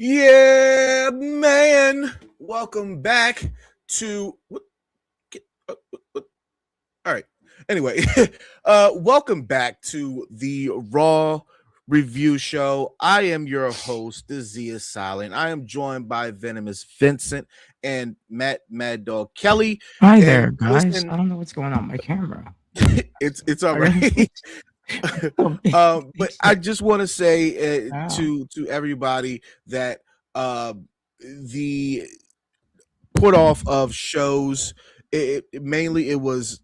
Yeah, man. Welcome back to all right. Anyway, welcome back to the Raw Review Show. I am your host, the Z is Silent. I am joined by Venomous Vincent and Mad Dog Kelly. Hi there, guys. Listen, I don't know what's going on with my camera. It's all right. But I just want to say to everybody that the put off of shows, it was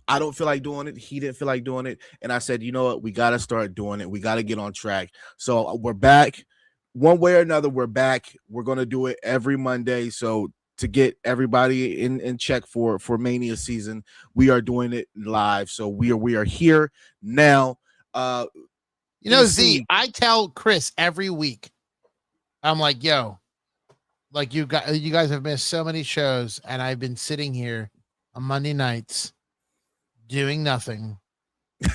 I don't feel like doing it. He didn't feel like doing it, and I said, you know what, we got to start doing it. We got to get on track. So we're back, one way or another. We're back. We're gonna do it every Monday. So to get everybody in check for Mania season, we are doing it live. So we are here now. Z, I tell Chris every week, I'm like, yo, like you guys have missed so many shows, and I've been sitting here on Monday nights doing nothing.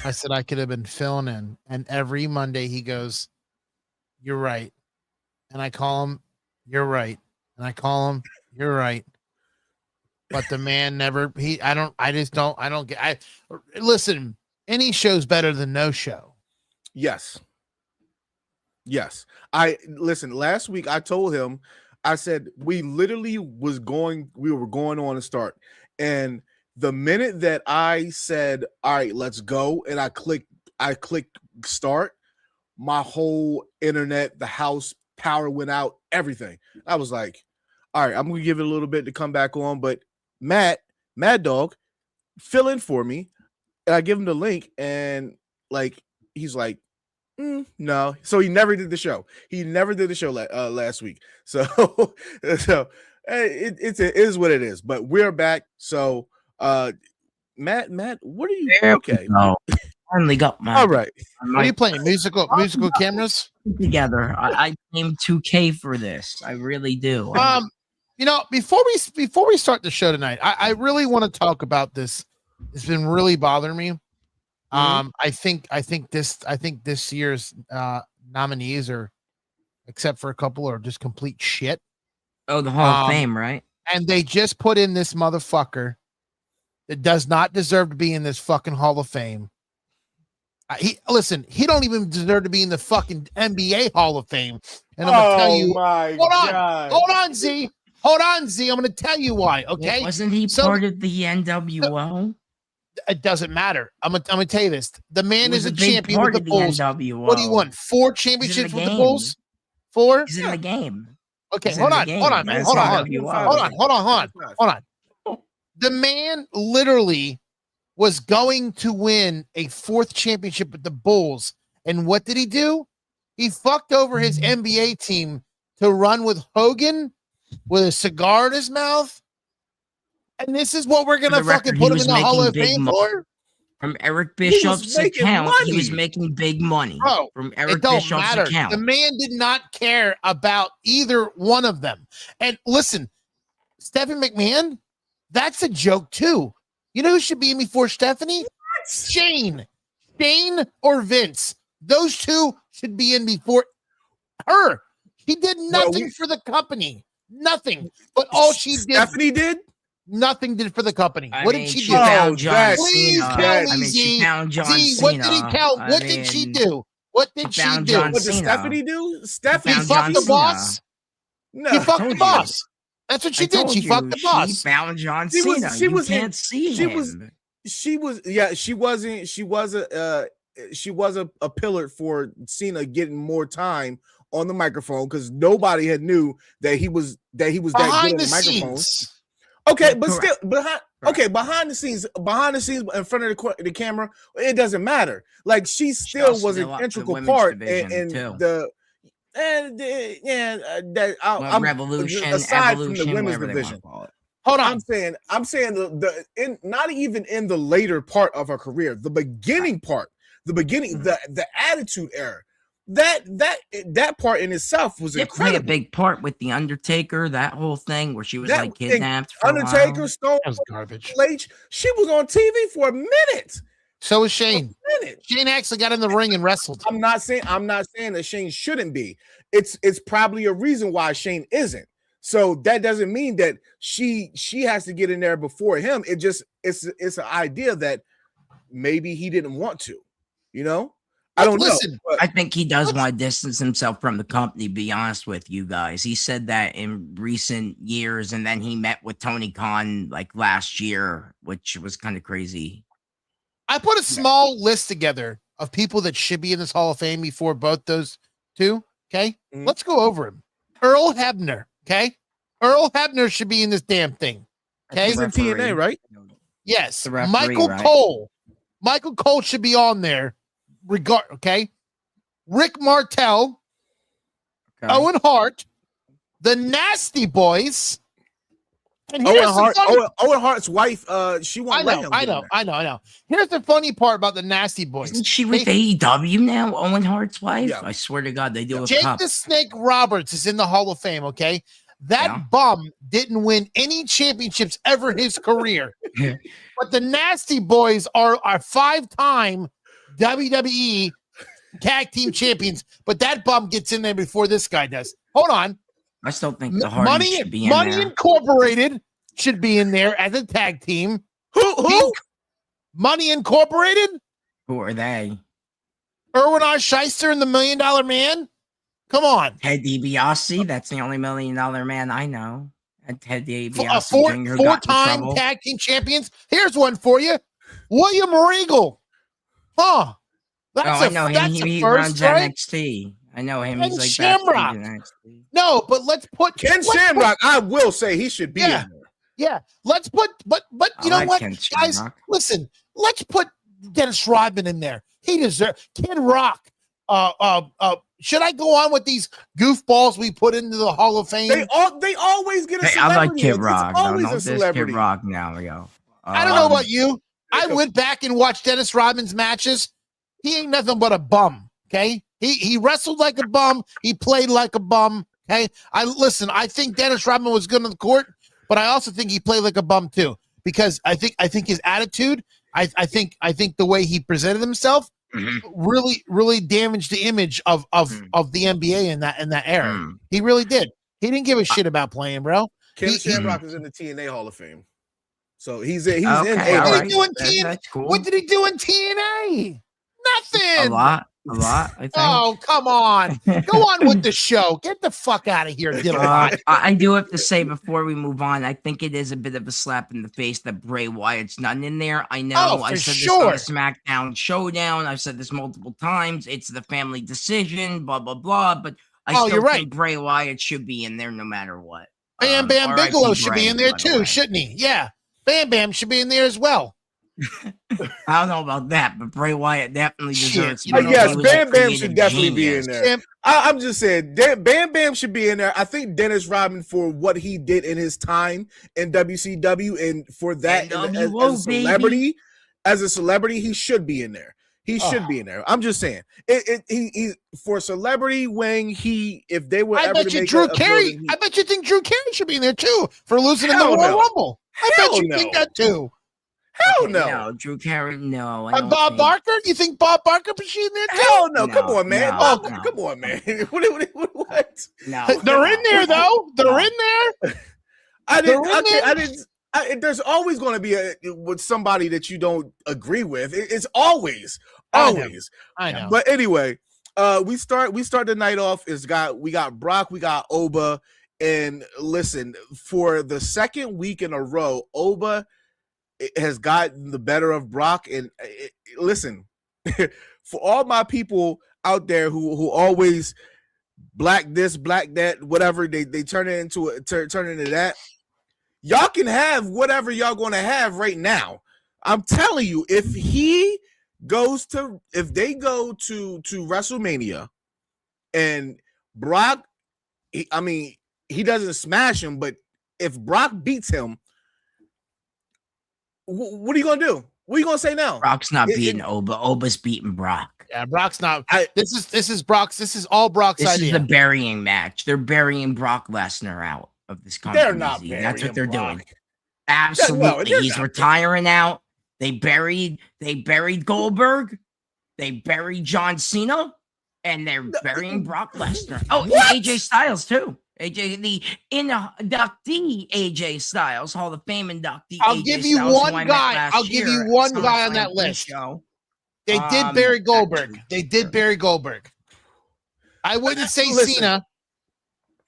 I said I could have been filling in, and every Monday he goes, "You're right," and I call him, "You're right," and I call him, "You're right." But the man never. Listen. Any show's better than no show. Yes. I listen. Last week I told him, I said we were going on to start, and the minute that I said, "All right, let's go," and I clicked start, my whole internet, the house power went out, everything. I was like, "All right, I'm gonna give it a little bit to come back on," but Mad Dog, fill in for me. And I give him the link, and like he's like, no. So he never did the show. Last week. So it is what it is. But we're back. So Matt, what are you? Okay. No, finally got my. All right. What are you playing? Musical cameras together. I came 2K for this. I really do. Before we start the show tonight, I really want to talk about this. It's been really bothering me. I think this year's nominees are, except for a couple, are just complete shit. Oh, the Hall of Fame, right? And they just put in this motherfucker that does not deserve to be in this fucking Hall of Fame. He don't even deserve to be in the fucking NBA Hall of Fame. And I'm gonna tell you, hold on, Z. I'm gonna tell you why. Okay, wasn't he part of the NWO? It doesn't matter. I'm gonna tell you this. The man is a champion with the Bulls. NWO. What do you want? 4 championships with the Bulls? 4? He's in the game. Okay, hold on. The man literally was going to win a 4th championship with the Bulls. And what did he do? He fucked over his NBA team to run with Hogan with a cigar in his mouth. And this is what we're going to fucking put him in the Hall of Fame for? From Eric Bishop's account, he was making big money. Bro, from Eric Bishop's account. The man did not care about either one of them. And listen, Stephanie McMahon, that's a joke too. You know who should be in before Stephanie? Shane or Vince. Those two should be in before her. He did nothing for the company. Nothing. But all she did. Stephanie did? Nothing did for the company. What did she do? Please tell me, Z. What did he count? What did she do? What did she do? What did Stephanie do? Stephanie fucked the boss. No, she fucked the boss. That's what she did. She fucked the boss. She found John Cena. You can't see him. She was a pillar for Cena getting more time on the microphone because nobody had knew that he was that good on the microphone. Okay, but still, Okay, behind the scenes, in front of the camera, it doesn't matter. Like she still was an integral part in the that I'm revolution, aside evolution, from the women's division. Hold on, I'm saying not even in the later part of her career, the beginning part, the attitude era. That part in itself was incredible. Played a big part with the Undertaker, that whole thing where she was like kidnapped. Undertaker, Stone, that was garbage. She was on TV for a minute. So was Shane. Shane actually got in the ring and wrestled. I'm not saying that Shane shouldn't be. It's probably a reason why Shane isn't. So that doesn't mean that she has to get in there before him. It's an idea that maybe he didn't want to, you know. I don't know. I think he does want to distance himself from the company, to be honest with you guys. He said that in recent years, and then he met with Tony Khan like last year, which was kind of crazy. I put a small list together of people that should be in this Hall of Fame before both those two. Okay. Mm-hmm. Let's go over him. Earl Hebner. Okay. Earl Hebner should be in this damn thing. Okay. He's in TNA, right? Yes. Michael Cole. Michael Cole should be on there. Okay. Rick Martel. Okay. Owen Hart. The Nasty Boys. And Owen Hart's wife, she won't let him. I know. Here's the funny part about the Nasty Boys. Isn't she with AEW now, Owen Hart's wife? Yeah. I swear to God, they do. Jake the Snake Roberts is in the Hall of Fame, okay? That bum didn't win any championships ever in his career. But the Nasty Boys are 5-time WWE tag team champions, but that bum gets in there before this guy does. Hold on. I still think the Hardys should be in Money there. Incorporated should be in there as a tag team. Who? Money Incorporated? Who are they? Erwin R. Shyster and the $1 Million Man? Come on. Ted DiBiase, that's the only $1 Million Man I know. And Ted DiBiase, four-time tag team champions. Here's one for you. William Regal. Huh. I know him. He runs NXT. I know him. He's like Shamrock. No, but let's put Ken Shamrock. I will say he should be in there. Yeah, let's put. But you know what, guys? Listen, let's put Dennis Rodman in there. He deserves Kid Rock. Should I go on with these goofballs we put into the Hall of Fame? They always get a celebrity. I like Kid Rock. Always a celebrity. Kid Rock now we go. I don't know about you. I went back and watched Dennis Rodman's matches. He ain't nothing but a bum. Okay. He wrestled like a bum. He played like a bum. Okay. I think Dennis Rodman was good on the court, but I also think he played like a bum too, because I think his attitude, I think the way he presented himself really damaged the image of the NBA in that era. He really did. He didn't give a shit about playing, bro. Ken Shamrock is in the TNA Hall of Fame. So he's in what did he do in TNA? Cool. What did he do in TNA? Nothing. A lot, I think. Oh, come on. Go on with the show. Get the fuck out of here, Dylan. I do have to say before we move on, I think it is a bit of a slap in the face that Bray Wyatt's not in there. I know I said this on SmackDown Showdown. I've said this multiple times. It's the family decision, blah, blah, blah. But I still think Bray Wyatt should be in there no matter what. Bam Bam Bigelow should be in there too, shouldn't he? Yeah. Bam Bam should be in there as well. I don't know about that, but Bray Wyatt definitely deserves. Yes, Bam Bam should definitely be in there. I'm just saying, Bam Bam should be in there. I think Dennis Rodman, for what he did in his time in WCW, and for that as a celebrity, he should be in there. He should be in there. I'm just saying, he for celebrity wing. If they were, I bet you Drew Carey. I bet you think Drew Carey should be in there too for losing in the Royal Rumble. I bet you think that too. Hell no. No, Drew Carey, no. Bob Barker? You think Bob Barker should be in there too? Hell no. Come on, man. Come on, man. What? No. They're in there, though. They're in there. There's always going to be with somebody that you don't agree with. It's always. I know. But anyway, we start the night off. We got Brock, we got Oba, and listen, for the second week in a row, Oba has gotten the better of Brock. And listen, for all my people out there who always black this, black that, whatever, they turn it into that. y'all can have whatever y'all going to have right now. I'm telling you, if they go to WrestleMania and Brock, he doesn't smash him, but if Brock beats him, what are you gonna do? What are you gonna say now? Brock's not beating Oba. Oba's beating Brock. Yeah, Brock's not. This is Brock's. This is all Brock's idea. This is the burying match. They're burying Brock Lesnar out of this company. They're not burying That's what they're Brock. doing. Absolutely, he's retiring out. They buried Goldberg. They buried John Cena, and they're burying Brock Lesnar. Oh, and AJ Styles too. AJ, the inductee AJ Styles, Hall of Fame inductee. I'll give you one guy. I'll give you one guy on that list. They did bury Goldberg. They did bury Goldberg. I wouldn't say Cena.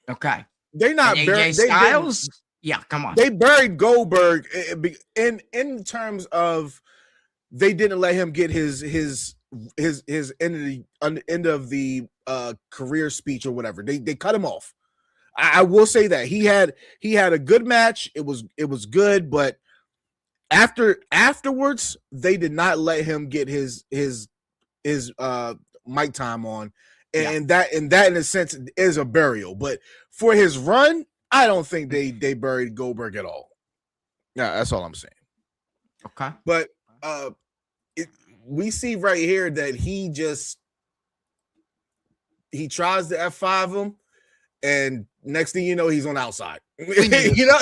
Okay. They're not buried Styles. Yeah, come on. They buried Goldberg in terms of they didn't let him get his end of the career speech or whatever. They cut him off. I will say that he had a good match. It was good, but afterwards they did not let him get his mic time on, and that in a sense is a burial. But for his run, I don't think they buried Goldberg at all. Yeah, that's all I'm saying. Okay, but we see right here that he tries to F5 him, and next thing you know, he's on the outside. You know,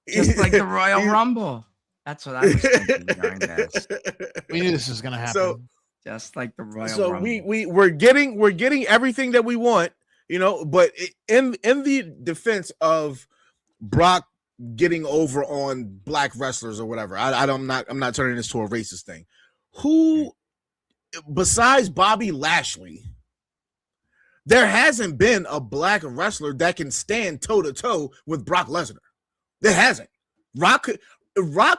just like the Royal Rumble. That's what I was thinking during this. We knew this was going to happen. So, just like the Royal Rumble. So we're getting everything that we want, you know. But in the defense of Brock getting over on black wrestlers or whatever, I'm not turning this to a racist thing. Who, besides Bobby Lashley, there hasn't been a black wrestler that can stand toe to toe with Brock Lesnar. There hasn't. Rock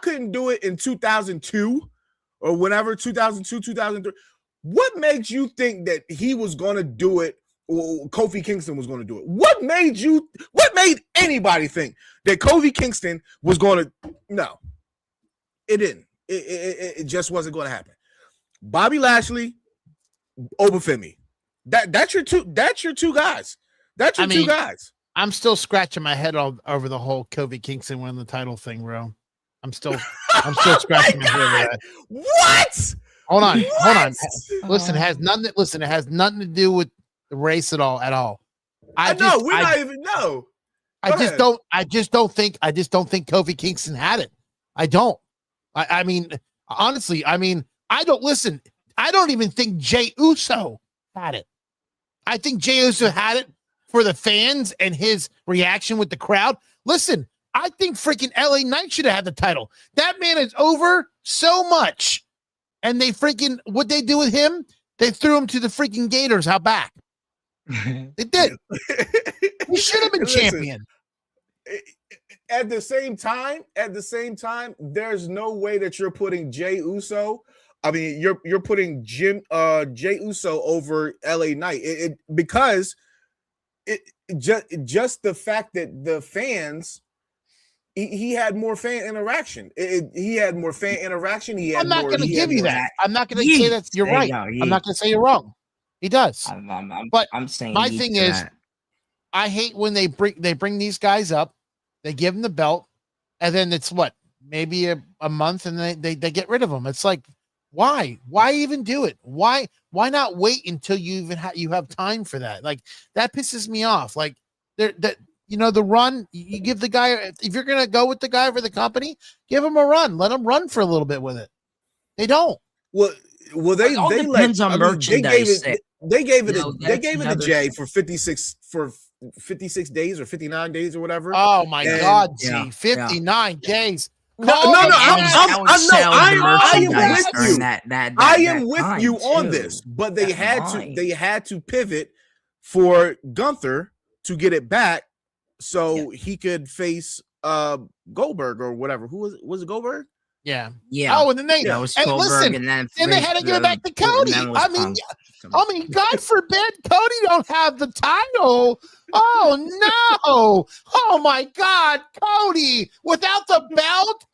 couldn't do it in 2002 or whenever, 2002, 2003. What makes you think that he was going to do it, or Kofi Kingston was going to do it? What made anybody think that Kofi Kingston was going to? No, it didn't. It just wasn't going to happen. Bobby Lashley, Obafemi. That's your two guys. That's your two guys. I'm still scratching my head over the whole Kofi Kingston winning the title thing, bro. I'm still scratching my head over that. What? Hold on. Listen, it has nothing to do with the race at all. I just don't think Kofi Kingston had it. I don't. I mean, honestly, I don't even think Jey Uso had it. I think Jey Uso had it for the fans and his reaction with the crowd. Listen, I think freaking LA Knight should have had the title. That man is over so much. And they freaking, what they do with him, they threw him to the freaking Gators out back. They did. He should have been champion. At the same time, there's no way that you're putting Jey Uso. I mean, you're putting Jey Uso over LA Knight because just the fact that the fans, he had more fan interaction. He had more fan interaction. I'm not going to give you that. I'm not going to say that you're right. I'm not going to say you're wrong. He does. But I'm saying my thing is, I hate when they bring these guys up, they give them the belt, and then it's maybe a month, and they get rid of them. It's like, why even do it? Why not wait until you even you have time for that? Like, that pisses me off. Like, the run, you give the guy, if you're going to go with the guy for the company, give him a run. Let him run for a little bit with it. They don't. Well, they depends on merchandise. They gave it to Jay for 56 days or 59 days or whatever. Oh my God, G, 59 days. I am with you on this, but they had to pivot for Gunther to get it back so he could face Goldberg or whatever. Who was it? Was it Goldberg? Yeah. Yeah. Oh, and then that was and Goldberg, listen, and then they had to give it back to Cody. I mean, God forbid Cody don't have the title. Oh no! Oh my God, Cody without the belt.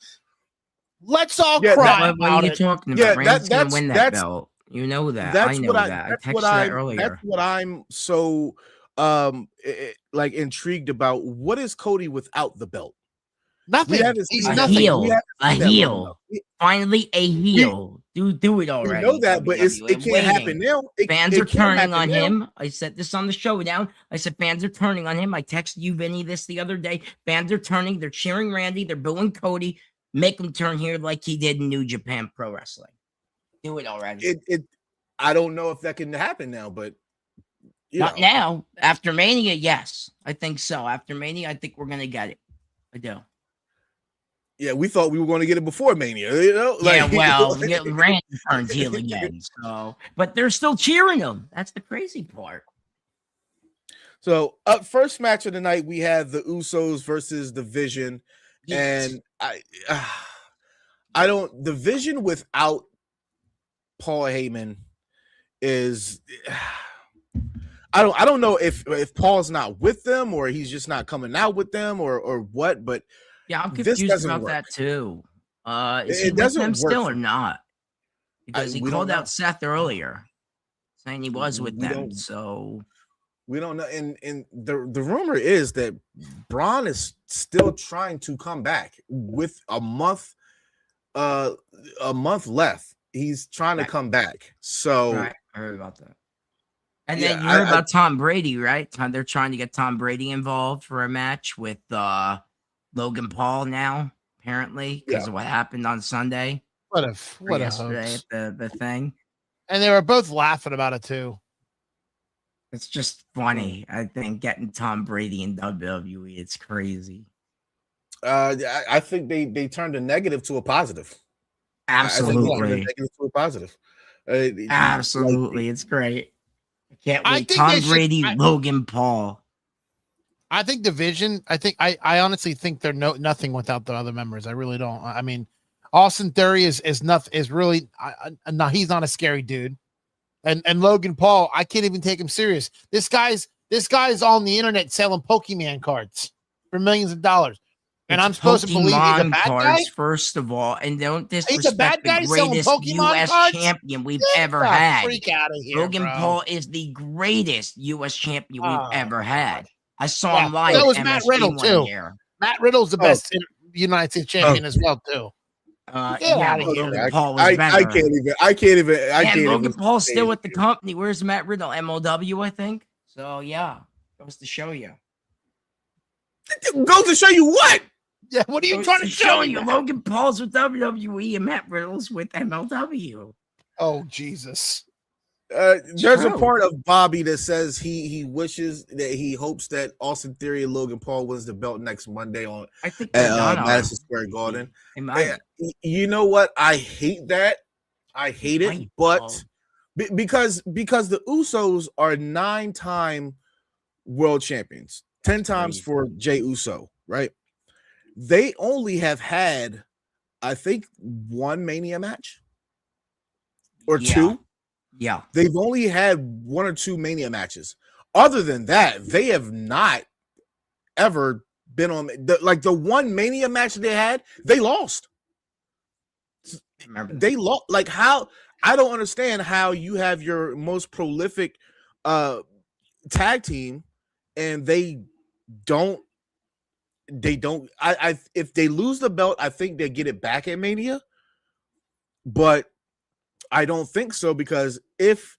Let's all cry what are you talking about? Yeah, Rand's gonna win that belt. You know that. I know that. I texted that earlier. That's what I'm so like intrigued about. What is Cody without the belt? Nothing. He's nothing. A heel. Finally, a heel. Do it already. We know that, but it can't happen now. Fans are turning on him. I said this on the showdown. I said fans are turning on him. I texted you, Vinny, this the other day. Fans are turning. They're cheering Randy. They're booing Cody. Make him turn here like he did in New Japan Pro Wrestling. Do it already. I don't know if that can happen now, but not now. After Mania, yes, I think so. After Mania, I think we're gonna get it. I do. Yeah, we thought we were going to get it before Mania, you know? Like, yeah, well, Randy turns heel again, so but they're still cheering him. That's the crazy part. So, first match of the night, we had the Usos versus the Vision, and I don't. The Vision without Paul Heyman is. I don't know if Paul's not with them or he's just not coming out with them or what, but. Yeah, I'm confused about that too. Is he with them still or not? Because he called out Seth earlier, saying he was with them. So we don't know. And the rumor is that Braun is still trying to come back with a month left. He's trying to come back. So I heard about that. And then you heard about Tom Brady, right? They're trying to get Tom Brady involved for a match with Logan Paul now, apparently, because of what happened on Sunday. What a yesterday hoax. At the thing. And they were both laughing about it too. It's just funny. I think getting Tom Brady in WWE, it's crazy. I think they turned a negative to a positive. Absolutely. Negative to a positive. Absolutely. It's great. I can't wait. Tom Brady, Logan Paul. I think Division. I honestly think they're nothing without the other members. I really don't. I mean, Austin Theory is nothing. Is really no. He's not a scary dude. And Logan Paul, I can't even take him serious. This guy's on the internet selling Pokemon cards for millions of dollars. And I'm supposed to believe he's a bad guy? First of all, and don't disrespect he's a bad guy the greatest U.S. cards? champion we've ever had. Freak out of here, Logan Paul is the greatest U.S. champion we've ever had. I saw him live. That was Matt Riddle too. Matt Riddle's the best United States champion as well too. Logan Paul was better. I can't even. Logan Paul's still with the company. Where's Matt Riddle? MLW, I think. So yeah, goes to show you. Goes to show you what? Yeah, what are you trying to show you? Logan Paul's with WWE and Matt Riddle's with MLW. Oh Jesus! There's a part of Bobby that says he wishes that he hopes that Austin Theory and Logan Paul wins the belt next Monday on Madison Square Garden. You know what? I hate that. I hate it, but because the Usos are 9-time world champions, 10 times for Jey Uso, right? They only have had, I think, one Mania match or two. Yeah. They've only had one or two Mania matches. Other than that, they have not ever been on the one Mania match they had, they lost. They lost. Like, how? I don't understand how you have your most prolific tag team and they don't. If they lose the belt, I think they get it back at Mania, but I don't think so, because if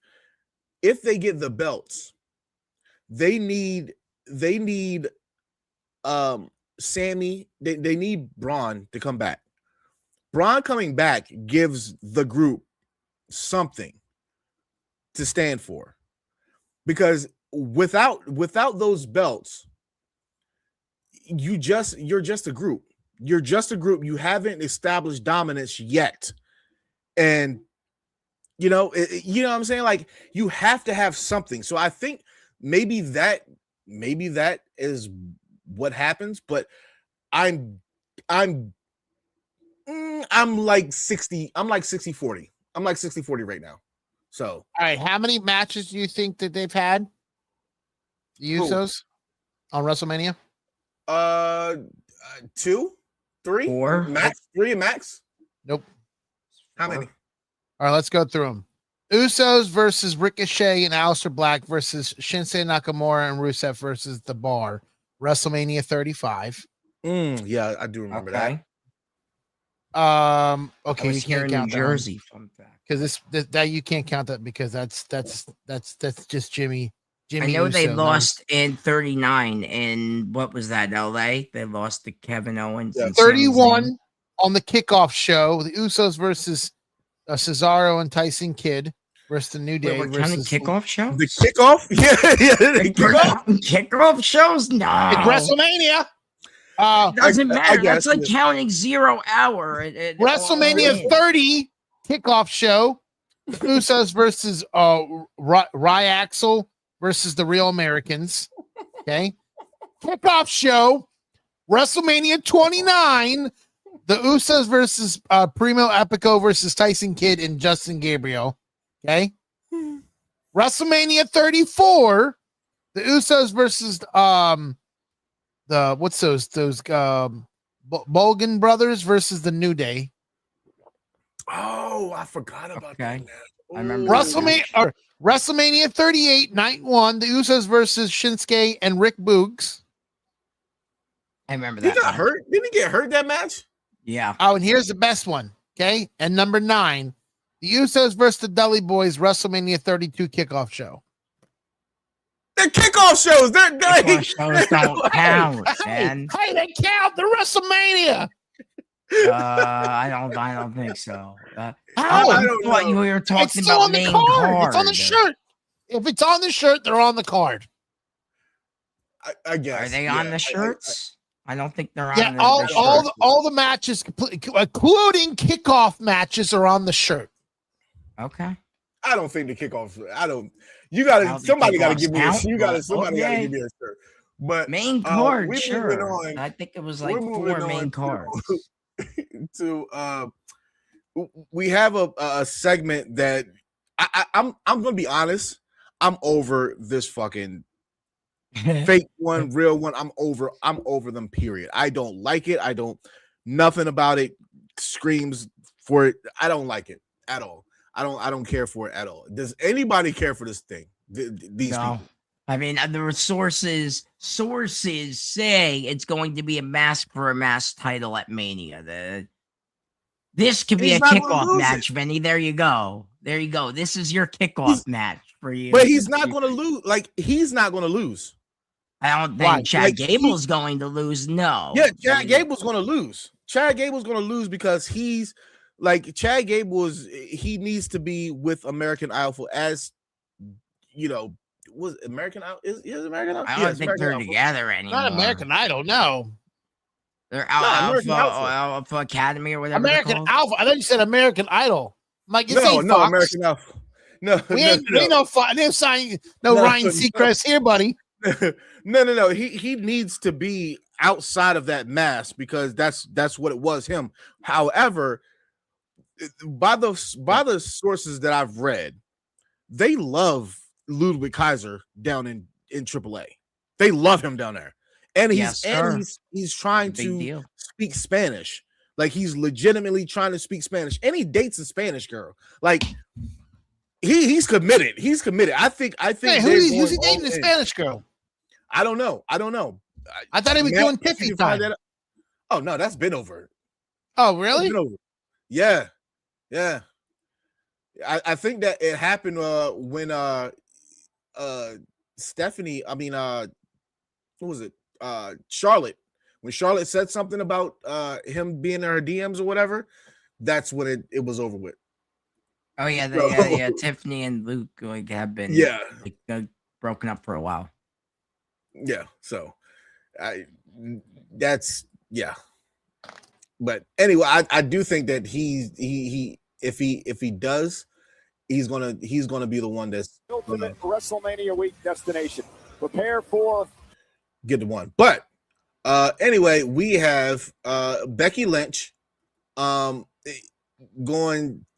they get the belts, they need Sammy, they need Braun to come back. Braun coming back gives the group something to stand for, because without those belts, you're just a group. You're just a group. You haven't established dominance yet. And you know what I'm saying? Like, you have to have something. So I think maybe that is what happens, but I'm I'm like 60. I'm like 60-40. I'm like 60-40 right now. So, all right, how many matches do you think that they've had? The Usos on WrestleMania? 2, 3, 4, max. 3 and max. Nope. How many? All right, let's go through them. Usos versus Ricochet and Aleister Black versus Shinsuke Nakamura and Rusev versus The Bar. WrestleMania 35. Yeah, I do remember that. Okay, you can't count New Jersey. Fun fact. Because that you can't count that because that's just Jimmy. I know Uso, they lost in 39 in what was that? LA. They lost to Kevin Owens. Yeah. And Sami 31 Zayn. on the kickoff show. The Usos versus Cesaro and Tyson Kidd versus the New Day. Wait, what kind of versus kickoff show? The kickoff? Yeah. The kickoff. Kickoff shows? No. It's WrestleMania. Doesn't matter. guess, That's like counting 0 hour. WrestleMania 30 kickoff show. The Usos versus Ryaxel versus the Real Americans. Okay. Kickoff show. WrestleMania 29. The Usos versus Primo Epico versus Tyson Kidd and Justin Gabriel. Okay. WrestleMania 34. The Usos versus the what's those Bolgan brothers versus the New Day. Oh, I forgot about that. I remember WrestleMania 38, night 1. The Usos versus Shinsuke and Rick Boogs. I remember He that. got hurt. Didn't he get hurt that match? Yeah. Oh, and here's the best one. Okay. And number 9, the Usos versus the Dudley Boys WrestleMania 32 kickoff show. They're kickoff shows. Kickoff shows don't count, man. Hey, they count. The WrestleMania. I don't think so. I I thought you were It's talking still about on the main card. It's on the shirt. If it's on the shirt, they're on the card. I guess. Are they on the shirts? I don't think they're on. Yeah, all the matches, including kickoff matches, are on the shirt. Okay. I don't think the kickoff. I don't. You got to. Somebody got to give me. Somebody got to give me a shirt. But main card, we're sure. moving on. I think it was like 4 main cards. We have a segment that I'm gonna be honest. I'm over this fucking fake one, real one. I'm over them. Period. I don't like it. I don't. Nothing about it screams for it. I don't like it at all. I don't care for it at all. Does anybody care for this thing? These people. I mean, the sources say it's going to be a mask for a mask title at Mania. This could be a kickoff match, Vinny. There you go. This is your kickoff match for you. But he's not going to lose. Like, he's not going to lose. I don't think Chad Gable's going to lose. No. Yeah, Chad Gable's going to lose. Chad Gable's going to lose because he's like Chad Gable he needs to be with American Idol as was American Idol is American Idol? I don't think they're together anymore. Not American Idol, no. They're Alpha Academy or whatever. American Alpha. I thought you said American Idol. I'm like, no, American Alpha. No, we ain't no sign Ryan Seacrest here, buddy. No. He needs to be outside of that mask because that's what it was him. However, by the sources that I've read, they love Ludwig Kaiser down in AAA. They love him down there. And he's trying to speak Spanish. Like he's legitimately trying to speak Spanish. And he dates a Spanish girl. Like he's committed. He's committed. I think hey, who's he dating a Spanish girl? I don't know. I thought he was doing Tiffy time. Oh no, that's been over. Oh, really? Yeah. I think that it happened when Stephanie, what was it? Charlotte. When Charlotte said something about him being in her DMs or whatever, that's when it was over with. Oh yeah, Tiffany and Luke have been broken up for a while. Yeah, so but anyway, I do think that if he does, he's gonna be the one that's ultimate WrestleMania week destination. Prepare for get the one. But anyway, we have Becky Lynch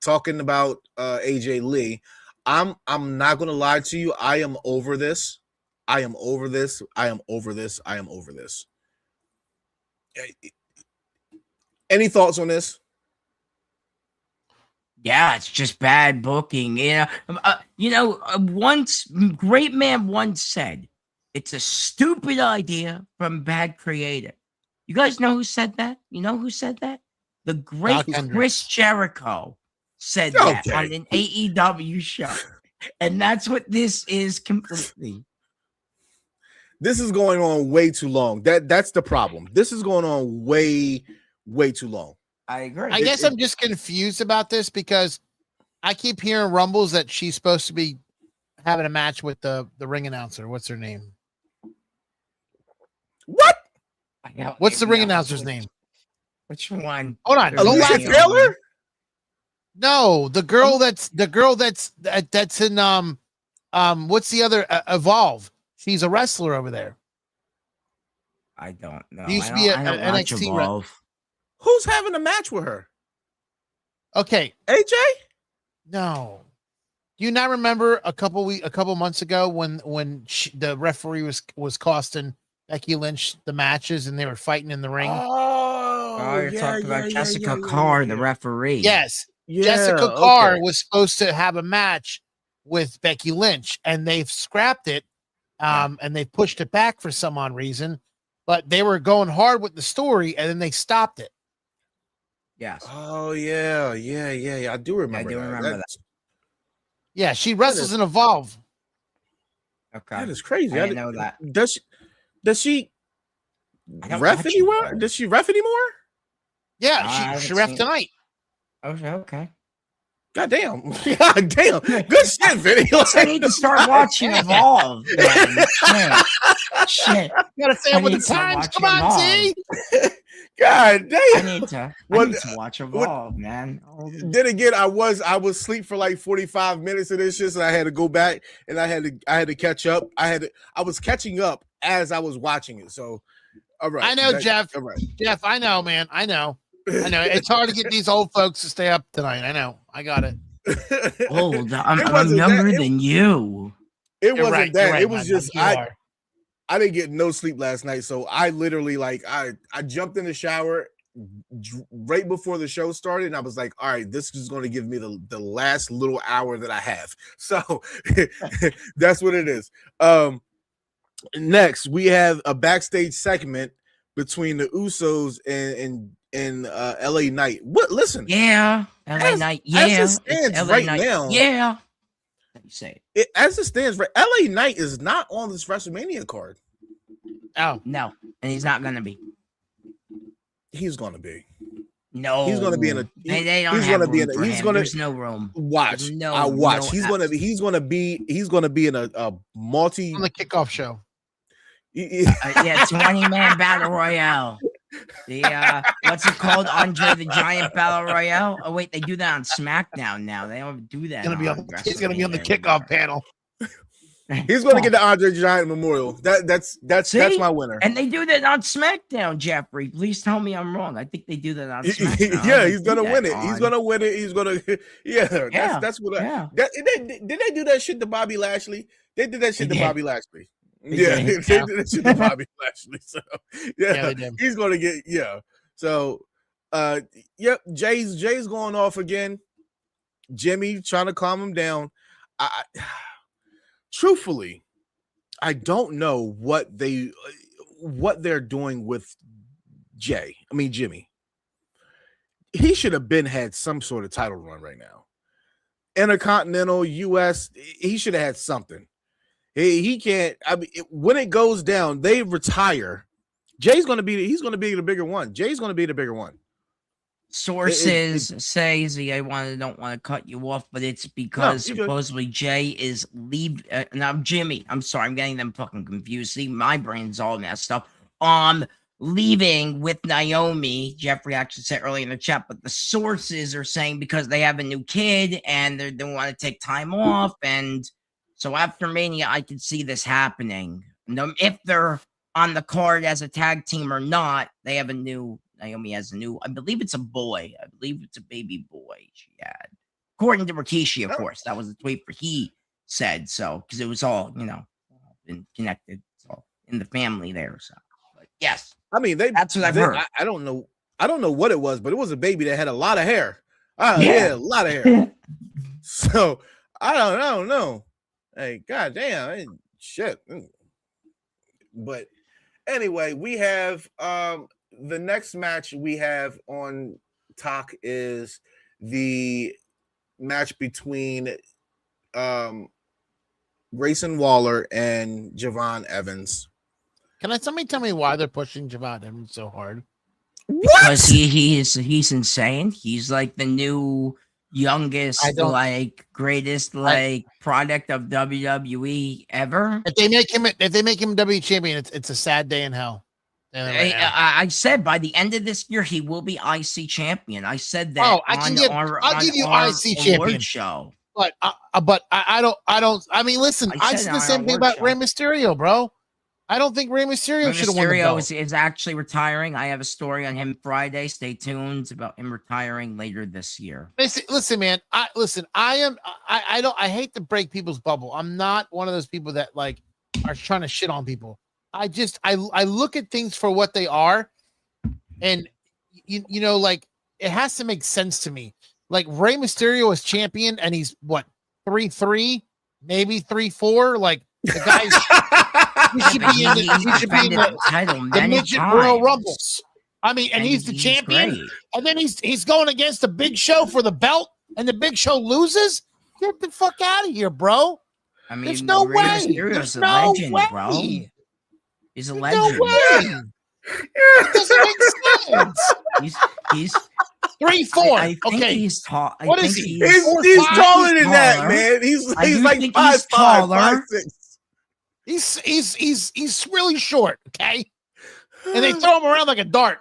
talking about AJ Lee. I'm not gonna lie to you. I am over this. I am over this. I am over this. I am over this. Any thoughts on this? Yeah, it's just bad booking. Once great man once said, "It's a stupid idea from bad creative." You guys know who said that? You know who said that? The great Chris Jericho said that on an AEW show, and that's what this is completely. This is going on way too long. That's the problem. This is going on way too long. I agree. I guess I'm just confused about this because I keep hearing rumbles that she's supposed to be having a match with the ring announcer. What's her name? What? What's the ring announcer's name? Which one? Hold on. Alicia Taylor? No, the girl that's in what's the other Evolve? She's a wrestler over there. I don't know. Used to be an NXT Evolve. Who's having a match with her? Okay, AJ? No. Do you not remember a couple months ago when the referee was costing Becky Lynch the matches and they were fighting in the ring? Oh, you're talking about Jessica Carr, the referee. Yes. Yeah, Jessica Carr was supposed to have a match with Becky Lynch and they've scrapped it. And they pushed it back for some odd reason, but they were going hard with the story and then they stopped it. Yes. Oh yeah. I do remember. That. Yeah, she wrestles in Evolve. Okay, that is crazy. I didn't know that. Does she ref anywhere? Does she ref anymore? Yeah, she ref tonight. Okay. God damn. Good shit, Vinny. I need to start watching Evolve. Shit. You gotta stay up with the times. Come on, T. God damn. I need to watch Evolve, man. Then again, I was asleep for like 45 minutes of this shit, so I had to go back and I had to catch up. I was catching up as I was watching it. So all right. I know, Jeff. All right. Jeff, I know, man. I know. It's hard to get these old folks to stay up tonight. I know. I got it. Old. I'm younger than you. It wasn't that. It was just I didn't get no sleep last night. So I literally I jumped in the shower right before the show started. And I was like, all right, this is going to give me the last little hour that I have. So that's what it is. Next, we have a backstage segment between the Usos and LA Knight. What? Listen. Yeah. LA Knight. Yeah. As it stands right now. Yeah. Let me say it. As it stands, right? LA Knight is not on this WrestleMania card. Oh no, and he's not gonna be. He's gonna be. No, he's gonna be in a. They don't he's have gonna be room in. For He's him. gonna. There's no room. Watch. No, I watch. No, he's gonna be. He's gonna be in a multi on the kickoff show. Yeah, 20-man battle royale. The what's it called? Andre the Giant Battle Royale. Oh wait, they do that on SmackDown now. They don't do that. He's gonna be on the kickoff panel. He's gonna get the Andre the Giant Memorial. That's my winner. And they do that on SmackDown, Jeffrey. Please tell me I'm wrong. I think they do that on SmackDown. Yeah, he's gonna win it. He's gonna win it. He's gonna. Yeah, that's what. Did they do that shit to Bobby Lashley? They did that shit to Bobby Lashley. They did that shit to Bobby Lashley. So he's gonna get So Jay's going off again. Jimmy trying to calm him down. Truthfully, I don't know what they're doing with Jimmy. He should have had some sort of title run right now. Intercontinental, US, he should have had something. He can't. When it goes down, they retire. He's going to be the bigger one. Jay's going to be the bigger one. Sources say, Z, I don't want to cut you off, but it's because supposedly Jay is now Jimmy. I'm sorry, I'm getting them fucking confused. See, my brain's all messed up. Leaving with Naomi. Jeffrey actually said earlier in the chat, but the sources are saying because they have a new kid and they want to take time off, and so after Mania, I could see this happening. If they're on the card as a tag team or not, they have a new Naomi has a new, I believe it's a boy. I believe it's a baby boy she had. According to Rikishi, of course. That was the tweet for he said so, because it was all, been connected. So in the family there. So but yes. I mean, that's what I've heard. I don't know. I don't know what it was, but it was a baby that had a lot of hair. Yeah, a lot of hair. So I don't know. Hey, goddamn, shit. But anyway, we have the next match we have on talk is the match between Grayson Waller and VonEvans. Can somebody tell me why they're pushing VonEvans so hard? Because he's insane. He's like the new youngest, greatest product of WWE ever. If they make him WWE champion, it's a sad day in hell. I said by the end of this year he will be IC champion. I said that. Oh, I'll give you IC champion show. But I don't. I mean, listen, I said the same thing about Rey Mysterio, bro. I don't think Rey Mysterio should have won the belt. Mysterio is actually retiring. I have a story on him Friday. Stay tuned about him retiring later this year. Listen, man. I hate to break people's bubble. I'm not one of those people that are trying to shit on people. I look at things for what they are, and it has to make sense to me. Like Rey Mysterio is champion, and he's what 3-3, maybe 3-4. Like the guy's. He should be in the midget Royal Rumbles. I mean, and he's the champion. Great. And then he's going against the Big Show for the belt, and the Big Show loses. Get the fuck out of here, bro. I mean, there's no way. There's no legend, way. Bro. He's a legend. No way. It doesn't make sense. He's 3-4. I think he's tall. What is he? He's taller than that, man. He's like 5'5", 5'6". He's really short, okay? And they throw him around like a dart.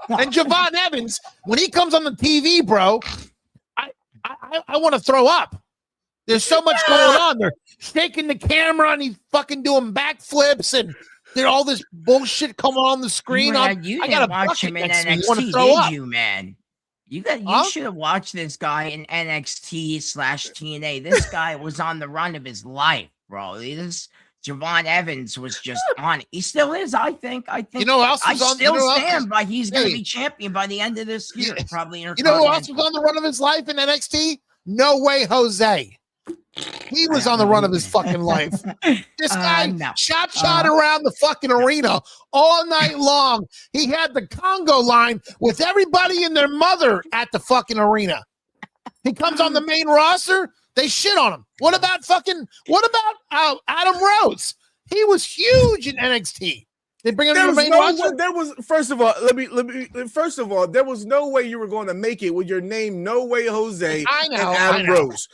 And VonEvans, when he comes on the TV, bro, I want to throw up. There's so much going on. They're shaking the camera and he's fucking doing backflips and there's all this bullshit coming on the screen. You didn't watch him in NXT, did you, man? You should have watched this guy in NXT/TNA. This guy was on the run of his life, bro. VonEvans was just on it. He still is, I think. You know who else was on? Still stand by. He's going to be champion by the end of this year. Probably. You know who else was on the run of his life in NXT? No Way Jose. He was on the run of his fucking life. This guy shot around the fucking arena all night long. He had the Congo line with everybody and their mother at the fucking arena. He comes on the main roster. They shit on him. What about Adam Rose? He was huge in NXT. They bring him to the main roster. First of all, there was no way you were going to make it with your name No Way Jose and Adam Rose.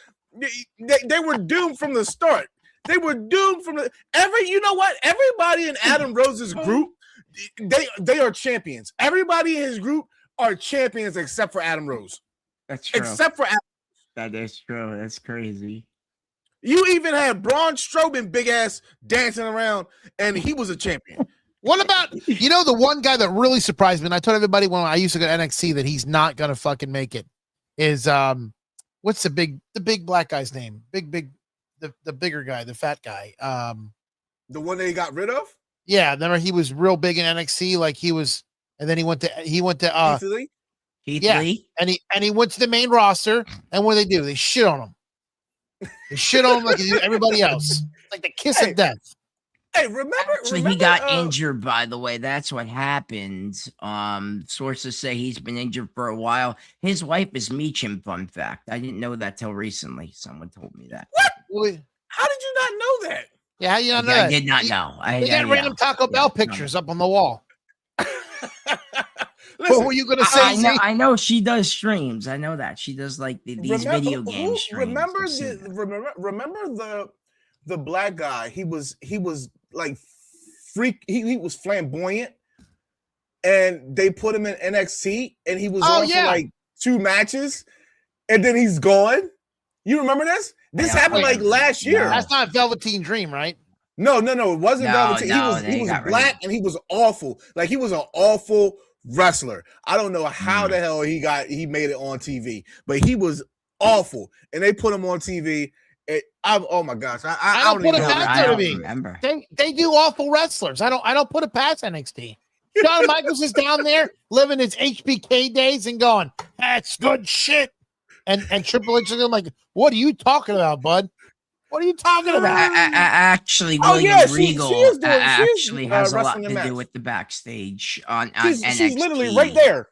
They were doomed from the start. They were doomed from you know what? Everybody in Adam Rose's group, they are champions. Everybody in his group are champions except for Adam Rose. That's true. Except for Adam. That is true. That's crazy. You even had Braun Strowman big ass dancing around, and he was a champion. What about the one guy that really surprised me? And I told everybody when I used to go to NXT that he's not gonna fucking make it. Is what's the big black guy's name? The bigger guy, the fat guy. The one that he got rid of? Yeah, remember he was real big in NXT, like he was, and then he went to Keith Lee? And he went to the main roster, and what do? They shit on him. They shit on him like everybody else. Like the kiss of death. Hey, remember he got injured, by the way. That's what happened. Sources say he's been injured for a while. His wife is Meacham, fun fact. I didn't know that till recently. Someone told me that. What? Really? How did you not know that? Yeah, how you not know that? I did not know. They got random Taco Bell pictures up on the wall. Listen, what were you going to say? I know she does streams. I know that. She does like these video game streams. Remember the black guy? He was like freak. He was flamboyant, and they put him in NXT, and he was on for like 2 matches, and then he's gone. You remember this? This happened like last year. That's not Velveteen Dream, right? No, it wasn't No, Velveteen. no, he they was got rid of black him. and he was awful. Like he was an awful wrestler. I don't know how the hell he made it on TV, but he was awful. And they put him on TV. Oh my gosh, I don't put even it know. past I don't WWE. remember. They do awful wrestlers. I don't put it past NXT. Shawn Michaels is down there living his HBK days and going, that's good shit. And Triple H is like, what are you talking about, bud? What are you talking about? Actually, Oh, William yeah, Regal she is doing. actually has a lot wrestling to in match. do with the backstage on She's NXT. literally right there.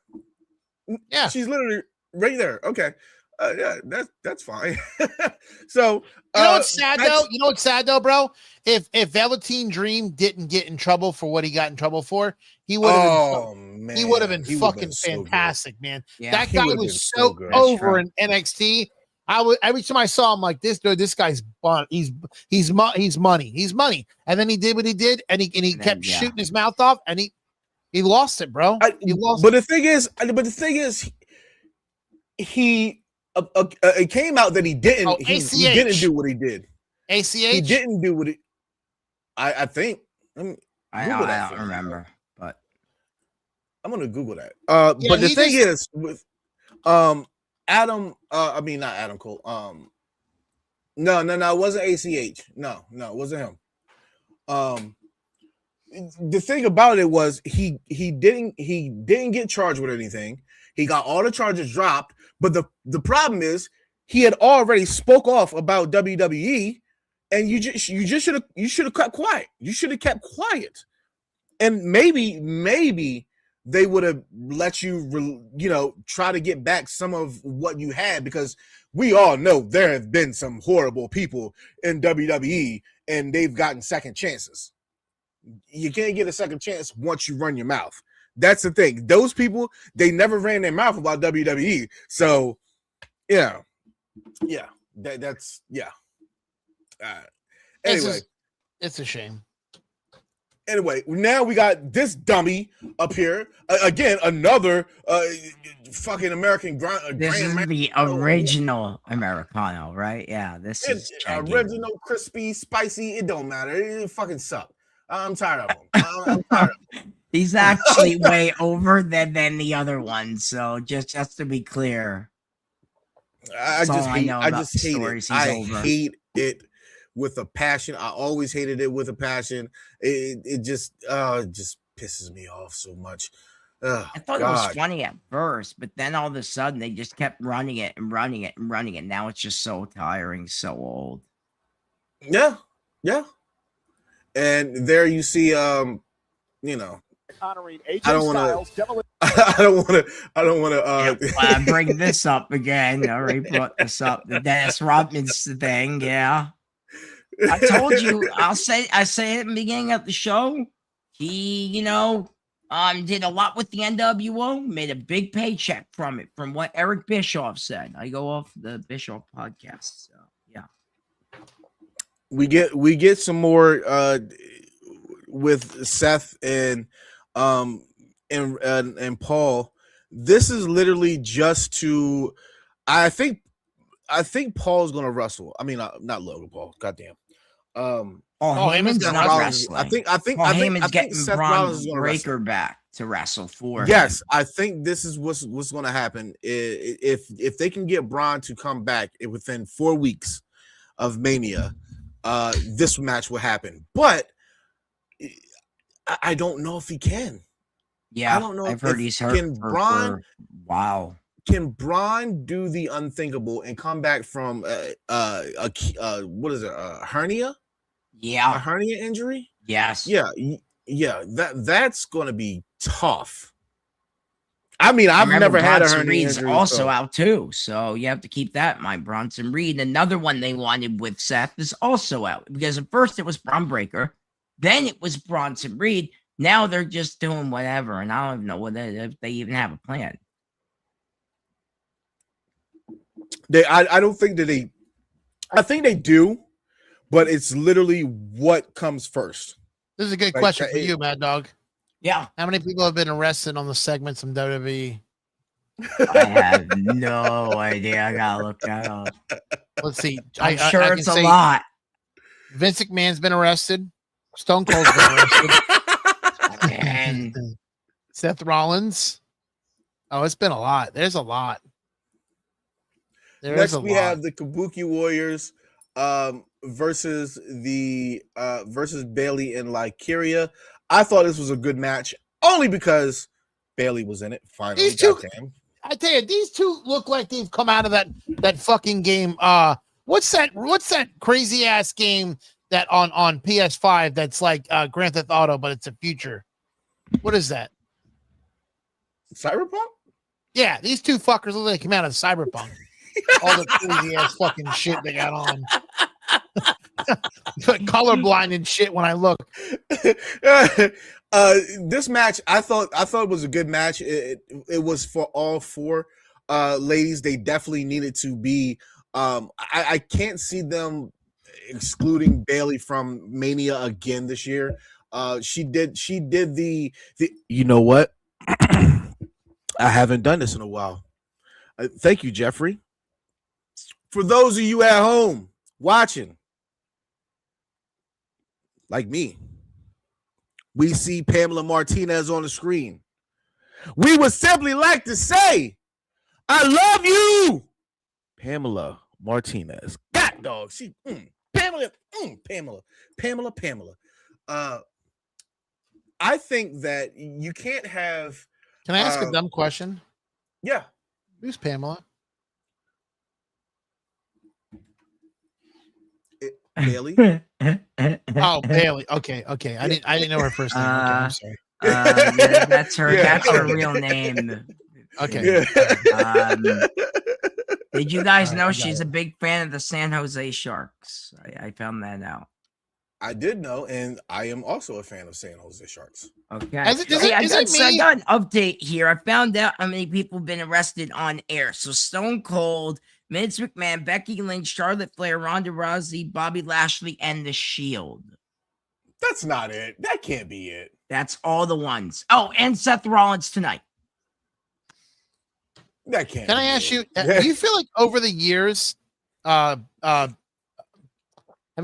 Yeah, she's literally right there. Okay, yeah, that's fine. So you know what's sad though? You know what's sad though, bro? If Velveteen Dream didn't get in trouble for what he got in trouble for, he would have been fucking fantastic, man. Yeah, that guy was so good. over in NXT. Every time I saw him, like this guy's fun. He's money. And then he did what he did, and he kept shooting his mouth off, and he lost it, bro. But the thing is, he it came out that he didn't. He didn't do what he did. ACH. He didn't do what he. I think. I don't remember, but I'm gonna Google that. But the thing is with Adam. I mean not Adam Cole. No, it wasn't ACH. No, it wasn't him. The thing about it was he didn't get charged with anything. He got all the charges dropped, but the problem is he had already spoke off about WWE, and you should have kept quiet. You should have kept quiet, and maybe they would have let you try to get back some of what you had, because we all know there have been some horrible people in WWE and they've gotten second chances. You can't get a second chance once you run your mouth. That's the thing. Those people, they never ran their mouth about WWE. So, yeah. That's. Anyway. It's a shame. Anyway, now we got this dummy up here. Again, another fucking American this is the original Americano, right? Yeah, this is original, crispy, spicy. It don't matter. It fucking suck. I'm tired of him. I'm tired of him. He's actually way over than the other one. So just to be clear, I just hate it with a passion. I always hated it with a passion. It just pisses me off so much. I thought it was funny at first, but then all of a sudden they just kept running it. Now it's just so tiring, so old. Yeah. And there you see, honoring AJ I don't want to bring this up again. I already brought this up. The Dennis Rodman's thing. Yeah. I told you, I say it at the beginning of the show. He, did a lot with the NWO, made a big paycheck from it, from what Eric Bischoff said. I go off the Bischoff podcast. So yeah. We get some more with Seth and Paul. This is literally just to, I think Paul's gonna wrestle. I mean, not Logan Paul. Goddamn. Heyman's not wrestling. I think Heyman's getting Seth Braun Rollins is gonna Breaker wrestle. back to wrestle for him. Yes, I think this is what's going to happen. If they can get Braun to come back within 4 weeks of Mania, this match will happen. But I don't know if he can. Yeah, I don't know. I've heard he's hurt. Wow. Can Braun do the unthinkable and come back from what is it? A hernia? Yeah, a hernia injury. Yes. Yeah. That's going to be tough. I mean, I've never had a hernia Reed's injury. Also out too, so you have to keep that in mind. Bronson Reed, another one they wanted with Seth, is also out, because at first it was Braun Breaker, then it was Bronson Reed. Now they're just doing whatever, and I don't even know if they even have a plan. I don't think that they. I think they do, but it's literally what comes first. This is a good question for you, Mad Dog. Yeah. How many people have been arrested on the segments from WWE? I have no idea. I gotta look that up. Let's see. I'm sure it's a lot. Vince McMahon's been arrested. Stone Cold's been arrested. And Seth Rollins. Oh, it's been a lot. There's a lot. Next, we have the Kabuki Warriors versus Bailey and Lycaria. I thought this was a good match only because Bailey was in it. Finally, these two, I tell you, these two look like they've come out of that fucking game. What's that crazy ass game that on PS5 that's like Grand Theft Auto, but it's a future? What is that? Cyberpunk? Yeah, these two fuckers look like they came out of Cyberpunk. All the crazy ass fucking shit they got on. Colorblind and shit when I look. This match, I thought it was a good match. It was for all four ladies. They definitely needed to be. I can't see them excluding Bailey from Mania again this year. She did the you know what? I haven't done this in a while. Thank you, Jeffrey. For those of you at home watching, like me, we see Pamela Martinez on the screen. We would simply like to say, I love you, Pamela Martinez. God dog, Pamela. I think that you can't have. Can I ask a dumb question? Yeah. Who's Pamela? Bailey. Oh, Bailey. Okay. I didn't know her first name. Okay, I'm sorry. Yeah, that's her. Yeah. That's her real name. Okay. Yeah. Did you guys know she's a big fan of the San Jose Sharks? I found that out. I did know, and I am also a fan of San Jose Sharks. Okay. I got an update here. I found out how many people have been arrested on air. So Stone Cold, Vince McMahon, Becky Lynch, Charlotte Flair, Ronda Rousey, Bobby Lashley, and The Shield. That's not it. That can't be it. That's all the ones. Oh, and Seth Rollins tonight. That can't. Can I ask you? Do you feel like over the years, have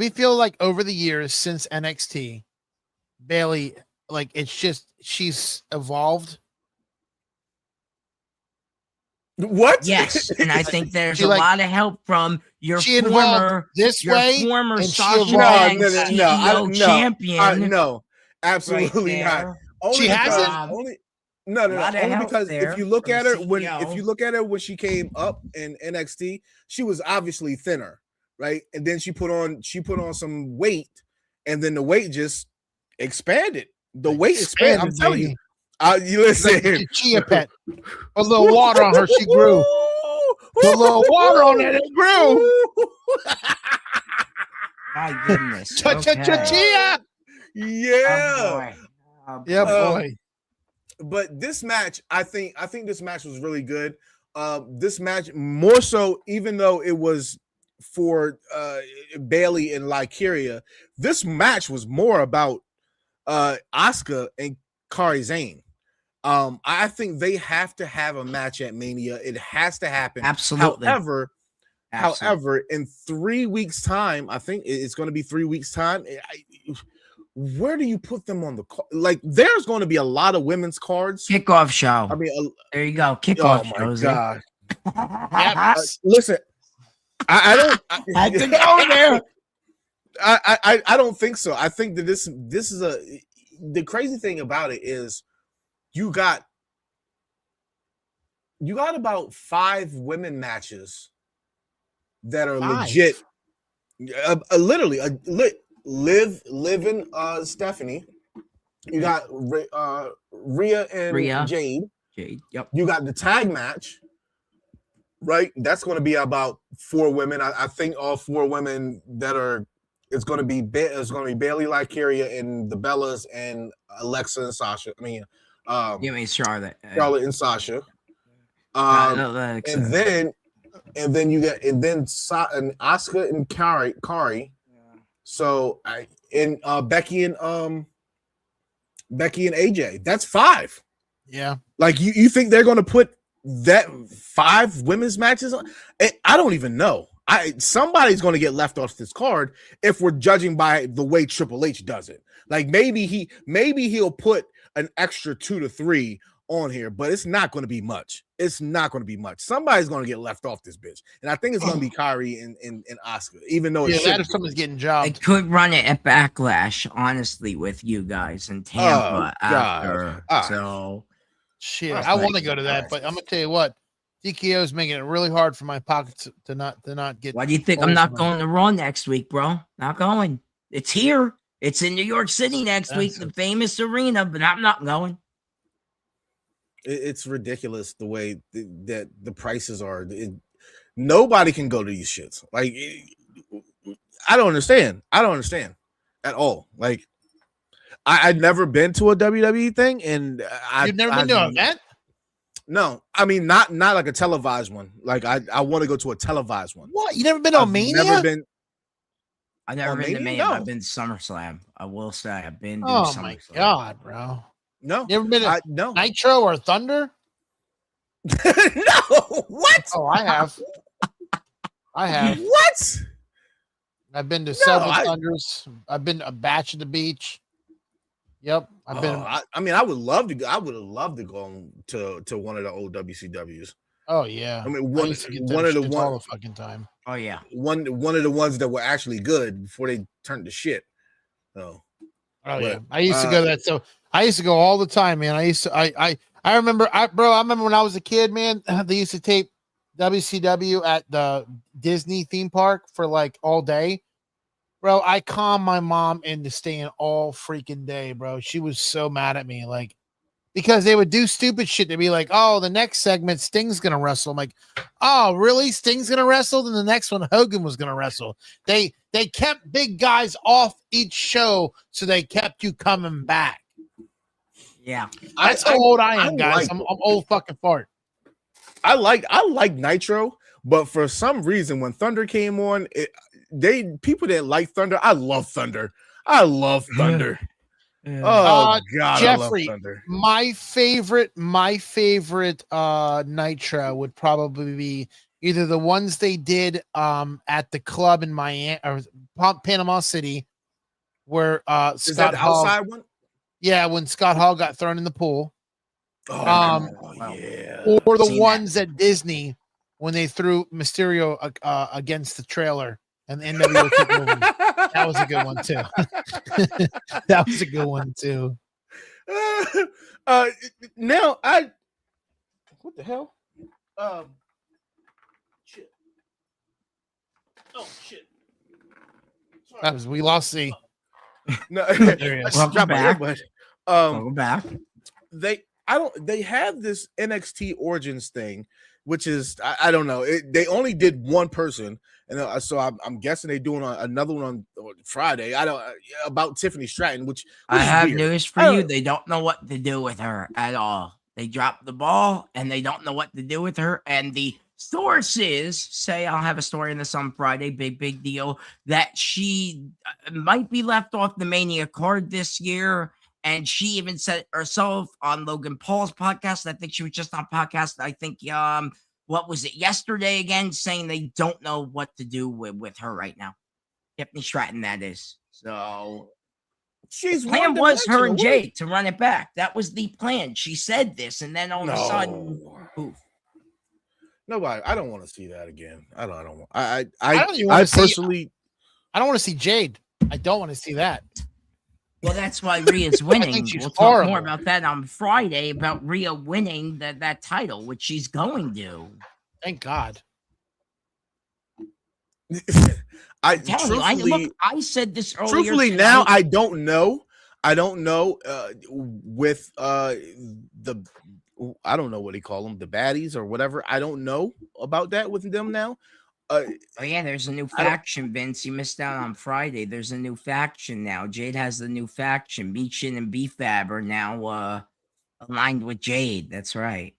you feel like over the years since NXT, Bailey, like it's just she's evolved? What? Yes, and I think there's a lot of help from your former Sasha Banks CEO champion. No, absolutely right not. Only she hasn't. Only because if you look at her when she came up in NXT, she was obviously thinner, right? And then she put on some weight, and then the weight just expanded. The weight expanded. I'm telling you. You listen. Like chia pet. A little water on her, she grew. Put a little water on it, it grew. My goodness. Chia. Yeah. Yeah, boy. But this match, I think this match was really good. This match, more so, even though it was for Bailey and Lycaria, this match was more about Asuka and Kairi Sane. I think they have to have a match at Mania. It has to happen. Absolutely. However, in 3 weeks' time, I think it's going to be 3 weeks' time. Where do you put them on the card? Like, there's going to be a lot of women's cards. Kickoff show. I mean, there you go. Kickoff show. Oh my God. Listen, I don't. I had to go there. I don't think so. I think that this is the crazy thing about it is you got about 5 women matches that are legit. Literally, Liv and Stephanie. You got Rhea and Jade. Yep. You got the tag match, right? That's going to be about 4 women. I think all 4 women that are. It's going to be Bailey, Lycaria, and the Bellas, and Alexa and Sasha. I mean, Charlotte. Charlotte and Sasha. And then you got Asuka and Kairi. Yeah. So Becky and AJ. That's 5. Yeah. Like you think they're going to put that 5 women's matches on? I don't even know. somebody's going to get left off this card if we're judging by the way Triple H does it. Like maybe he'll put an extra 2 to 3 on here, but it's not going to be much. It's not going to be much. Somebody's going to get left off this bitch, and I think it's going to be Kyrie and Oscar. Even though that if someone's getting jobbed, it could run it at Backlash. Honestly, with you guys in Tampa after. So shit, I want to go to that, but I'm gonna tell you what, DKO is making it really hard for my pockets to not get. Why do you think I'm not going to Raw next week, bro? Not going. It's here. It's in New York City next week, the famous arena, but I'm not going. It's ridiculous the way that the prices are. Nobody can go to these shits. Like, I don't understand. I don't understand at all. Like, I'd never been to a WWE thing, and you've never been to an event? No, I mean not like a televised one. Like I want to go to a televised one. What? You never been to Mania? I've never been to Mania. I've been to SummerSlam. I will say I've been to SummerSlam. Oh my god, bro. No. You ever been to no. Nitro or Thunder? No. What? Oh, I have. What? I've been to several Thunders. I've been a batch at the beach. Yep, I've been. I mean, I would love to go. I would have loved to go to one of the old WCWs. Oh yeah, I mean one of the all the fucking time. Oh yeah, one of the ones that were actually good before they turned to shit. Oh yeah, I used to go to that. So I used to go all the time, man. I remember, I remember when I was a kid, man. They used to tape WCW at the Disney theme park for like all day. Bro, I calmed my mom into staying all freaking day, bro. She was so mad at me, like, because they would do stupid shit. They'd be like, oh, the next segment, Sting's going to wrestle. I'm like, oh, really? Sting's going to wrestle? Then the next one, Hogan was going to wrestle. They kept big guys off each show, so they kept you coming back. Yeah. That's how old I am, guys. I'm old fucking fart. I like Nitro, but for some reason, when Thunder came on, people didn't like Thunder. I love Thunder. Oh God, Jeffrey, I love Thunder. My favorite Nitro would probably be either the ones they did at the club in Miami or Panama City, where Is that the outside one? Yeah, when Scott Hall got thrown in the pool. Yeah. Or the ones at Disney when they threw Mysterio against the trailer. And the NWO kept moving. That was a good one too. That was a good one too. Now what the hell? Shit. Oh shit. That was we lost the. No, Welcome back. Welcome back. They have this NXT Origins thing, which is I don't know. They only did one person. And so I'm guessing they're doing another one on Friday. About Tiffany Stratton, which I have weird. news for you. They don't know what to do with her at all. They dropped the ball, and they don't know what to do with her. And the sources say, I'll have a story in this on Friday, big deal, that she might be left off the Mania card this year. And she even said herself on Logan Paul's podcast. I think she was just on podcast. I think what was it yesterday again, saying they don't know what to do with her right now. Tiffany Stratton, that is. So she's plan was her and Jade to run it back. That was the plan. She said this, and then all of a sudden, poof. Nobody. I don't want to see that again. I don't want. I personally, I don't want to see Jade. I don't want to see that. Well, that's why Rhea's winning. We'll talk more about that on Friday, about Rhea winning that title, which she's going to. Thank God. I said this earlier. Truthfully, tonight. now I don't know. I don't know with I don't know what they call them, the baddies or whatever. I don't know about that with them now. Oh yeah, there's a new faction, Vince. You missed out on Friday. There's a new faction now. Jade has the new faction. Beachin and BFAB are now aligned with Jade. That's right.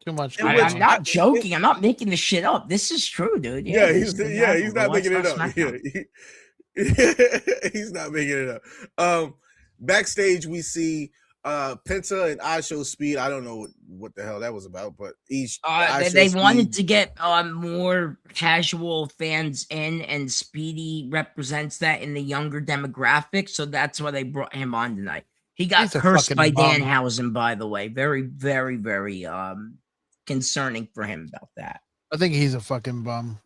Too much. I'm not joking. I'm not making this shit up. This is true, dude. He's not making it up. He's not making it up. Backstage, we see Penta and I Show Speed. I don't know what the hell that was about, but they wanted to get more casual fans in, and Speedy represents that in the younger demographic, so that's why they brought him on tonight. He got cursed by Danhausen, by the way. Very, very, very concerning for him about that. I think he's a fucking bum.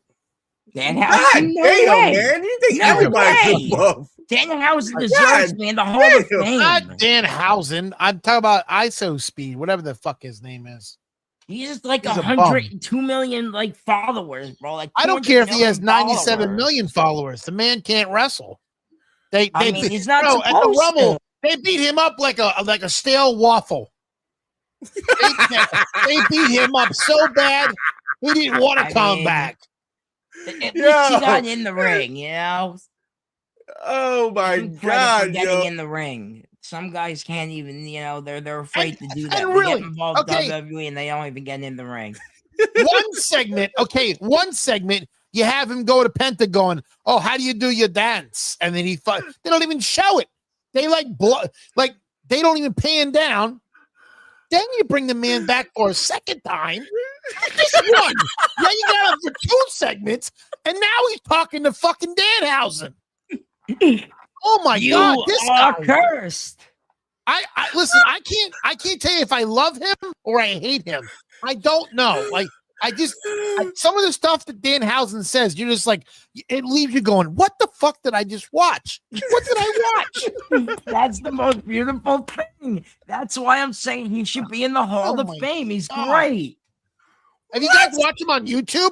Danhausen, man! You think everybody's a bum? Danhausen deserves, man, the Hall of Fame. Not Danhausen. I'm talking about ISO Speed, whatever the fuck his name is. He's like 102 million like followers, bro. Like I don't care if he has 97 million followers. The man can't wrestle. He's not at the Rumble. They beat him up like a stale waffle. they beat him up so bad he didn't want to come back. At least he got in the ring, you know. Oh my God! Getting in the ring. Some guys can't even, you know, they're afraid to do that. And they really, get involved in WWE and they don't even get in the ring. One segment, you have him go to Penta going, "Oh, how do you do your dance?" And then they don't even show it. They they don't even pan down. Then you bring the man back for a second time. Just one. Then you got him for 2 segments, and now he's talking to fucking Danhausen. Oh my God! This guy cursed. I listen. I can't tell you if I love him or I hate him. I don't know. Like some of the stuff that Danhausen says, you're just like, it leaves you going, "What the fuck did I just watch? What did I watch?" That's the most beautiful thing. That's why I'm saying he should be in the Hall of Fame. He's great. Have you guys watched him on YouTube?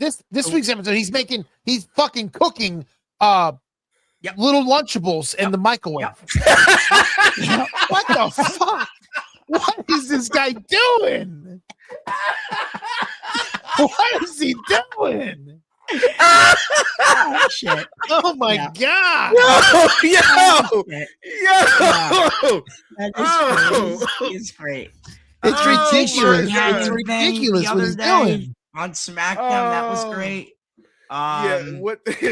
This week's episode, he's fucking cooking little Lunchables in the microwave. What the fuck? What is this guy doing? What is he doing? Oh, shit. Oh my God. Yo. It's great. It's ridiculous. It's ridiculous what he's doing. On SmackDown, that was great. What they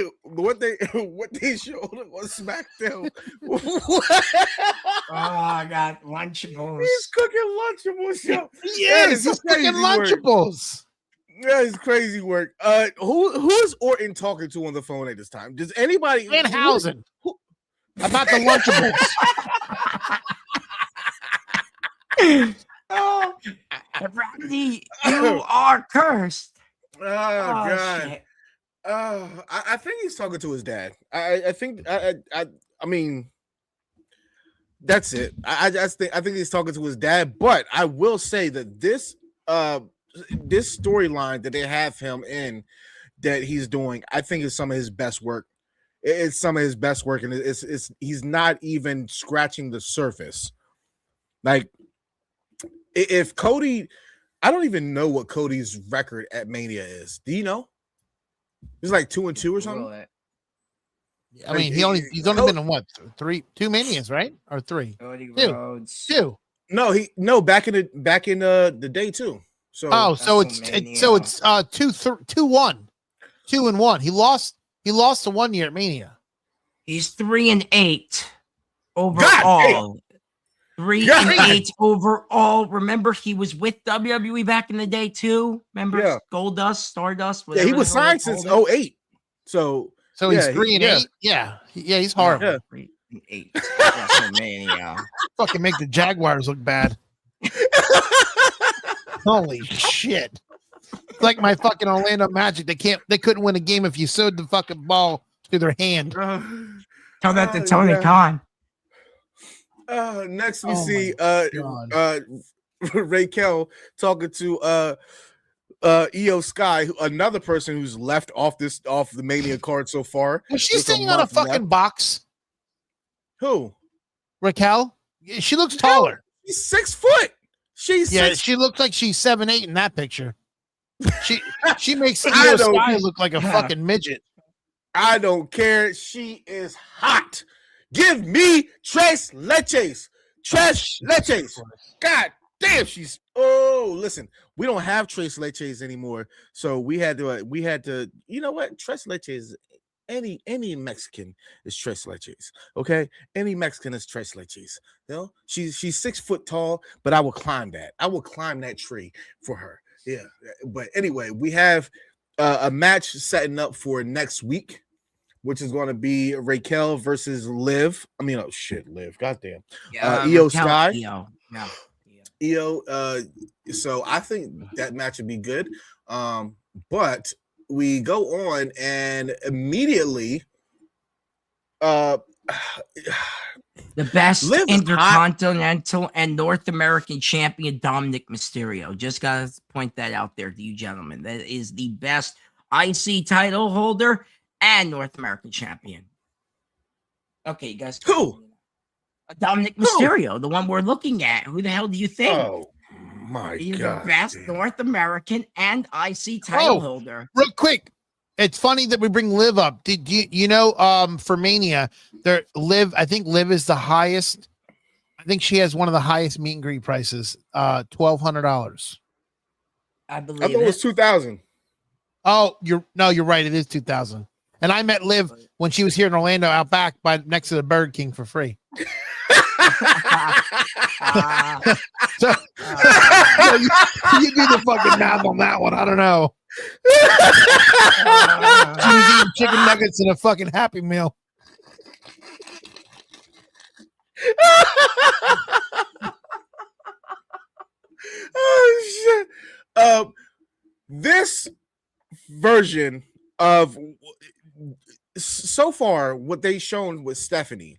showed him on SmackDown. I got Lunchables. He's cooking Lunchables, yo. Yes, he's cooking Lunchables. That is crazy work. Who is Orton talking to on the phone at this time? Does anybody? Danhausen. About the Lunchables. Oh, Randy, you are cursed. Oh God. Shit. I think he's talking to his dad. I mean, that's it. I think he's talking to his dad. But I will say that this storyline that they have him in, that he's doing, I think is some of his best work. It's some of his best work, and it's he's not even scratching the surface. Like, if Cody, I don't even know what Cody's record at Mania is. Do you know? He's like 2-2 or something. I mean, he's only been in what, 2 Manias, right? Or 3? Cody Rhodes. 2. No, back in the day too. So it's 2-1. 2-1. He lost the 1 year at Mania. He's 3-8 overall. 3-8 overall. Remember, he was with WWE back in the day too. Remember, Goldust, Stardust. Yeah, he was signed since 2008. So he's 3-8. Yeah, he's horrible. Yeah. 3-8. WrestleMania. Fucking make the Jaguars look bad. Holy shit! Like my fucking Orlando Magic. They couldn't win a game if you sewed the fucking ball to their hand. Tell that to Tony Khan. Next we see Raquel talking to Io Sky, another person who's left off the Mania card so far. Was she sitting on a fucking box? Who? Raquel? She looks taller. She's 6 foot. She looks like she's 7'8" in that picture. She makes Io Sky look like a fucking midget. I don't care. She is hot. Give me Tres Leches. Tres Leches. God damn, she's. Oh, listen, we don't have Tres Leches anymore, so we had to. You know what? Tres Leches any Mexican is tres leches. Okay, any Mexican is tres leches. You know, she's 6 foot tall, but I will climb that. I will climb that tree for her. Yeah, but anyway, we have a match setting up for next week, which is going to be Raquel versus Liv. I mean, oh shit, Liv. Goddamn. Io Raquel, Sky. Io. Yeah. Io. So I think that match would be good. But we go on and immediately the best Liv Intercontinental and North American champion Dominic Mysterio. Just gotta point that out there to you gentlemen. That is the best IC title holder and North American champion. Okay, you guys. Who? Dominic Mysterio, the one we're looking at. Who the hell do you think? Oh my He's god! the best North American and IC title holder. Real quick, it's funny that we bring Liv up. Did you know for Mania, I think Liv is the highest. I think she has one of the highest meet and greet prices, $1,200. I believe I thought it was 2,000. Oh, you're right. It is 2,000. And I met Liv when she was here in Orlando, out back next to the Burger King for free. So you do the fucking math on that one. I don't know. She was eating chicken nuggets and a fucking Happy Meal. Oh shit! This version of so far what they shown with Stephanie,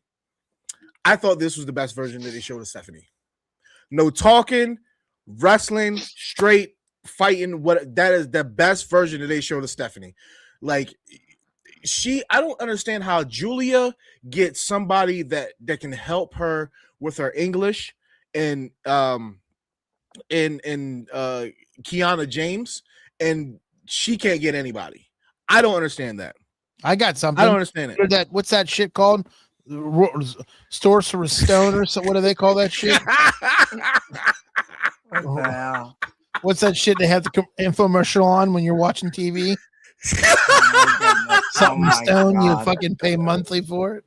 I thought this was the best version that they showed of Stephanie. No talking, wrestling, straight fighting. What that is the best version that they showed of Stephanie. Like I don't understand how Julia gets somebody that can help her with her English and Kiana James, and she can't get anybody. I don't understand that. I got something. I don't understand it. What's that shit called? Sorcerer's Stone or so? What do they call that shit? What's that shit they have the infomercial on when you're watching TV? Something Stone. God. You fucking pay monthly for it.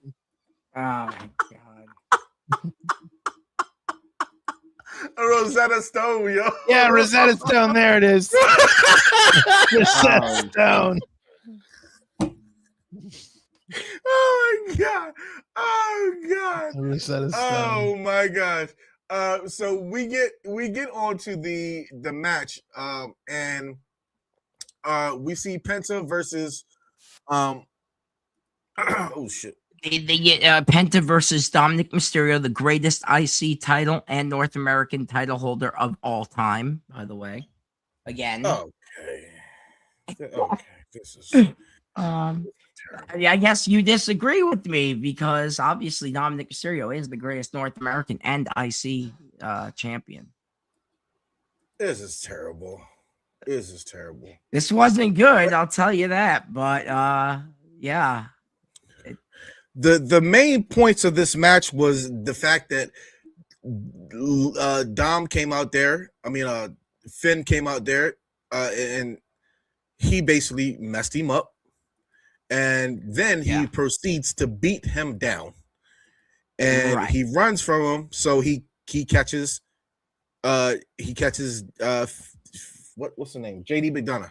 Oh my god. A Rosetta Stone, yo. Yeah, Rosetta Stone. There it is. Rosetta Stone. Oh my god. Oh god. Rosetta Stone. Oh my gosh. So we get on to the match, and we see Penta versus oh shit. They get Penta versus Dominic Mysterio, the greatest IC title and North American title holder of all time, by the way. Again. Okay. This is I guess you disagree with me because obviously Dominic Mysterio is the greatest North American and IC champion. This is terrible. This wasn't good, I'll tell you that. But yeah. The main points of this match was the fact that Dom came out there. I mean, Finn came out there, and he basically messed him up. And then he proceeds to beat him down, and he runs from him. So he catches what's the name? JD McDonough.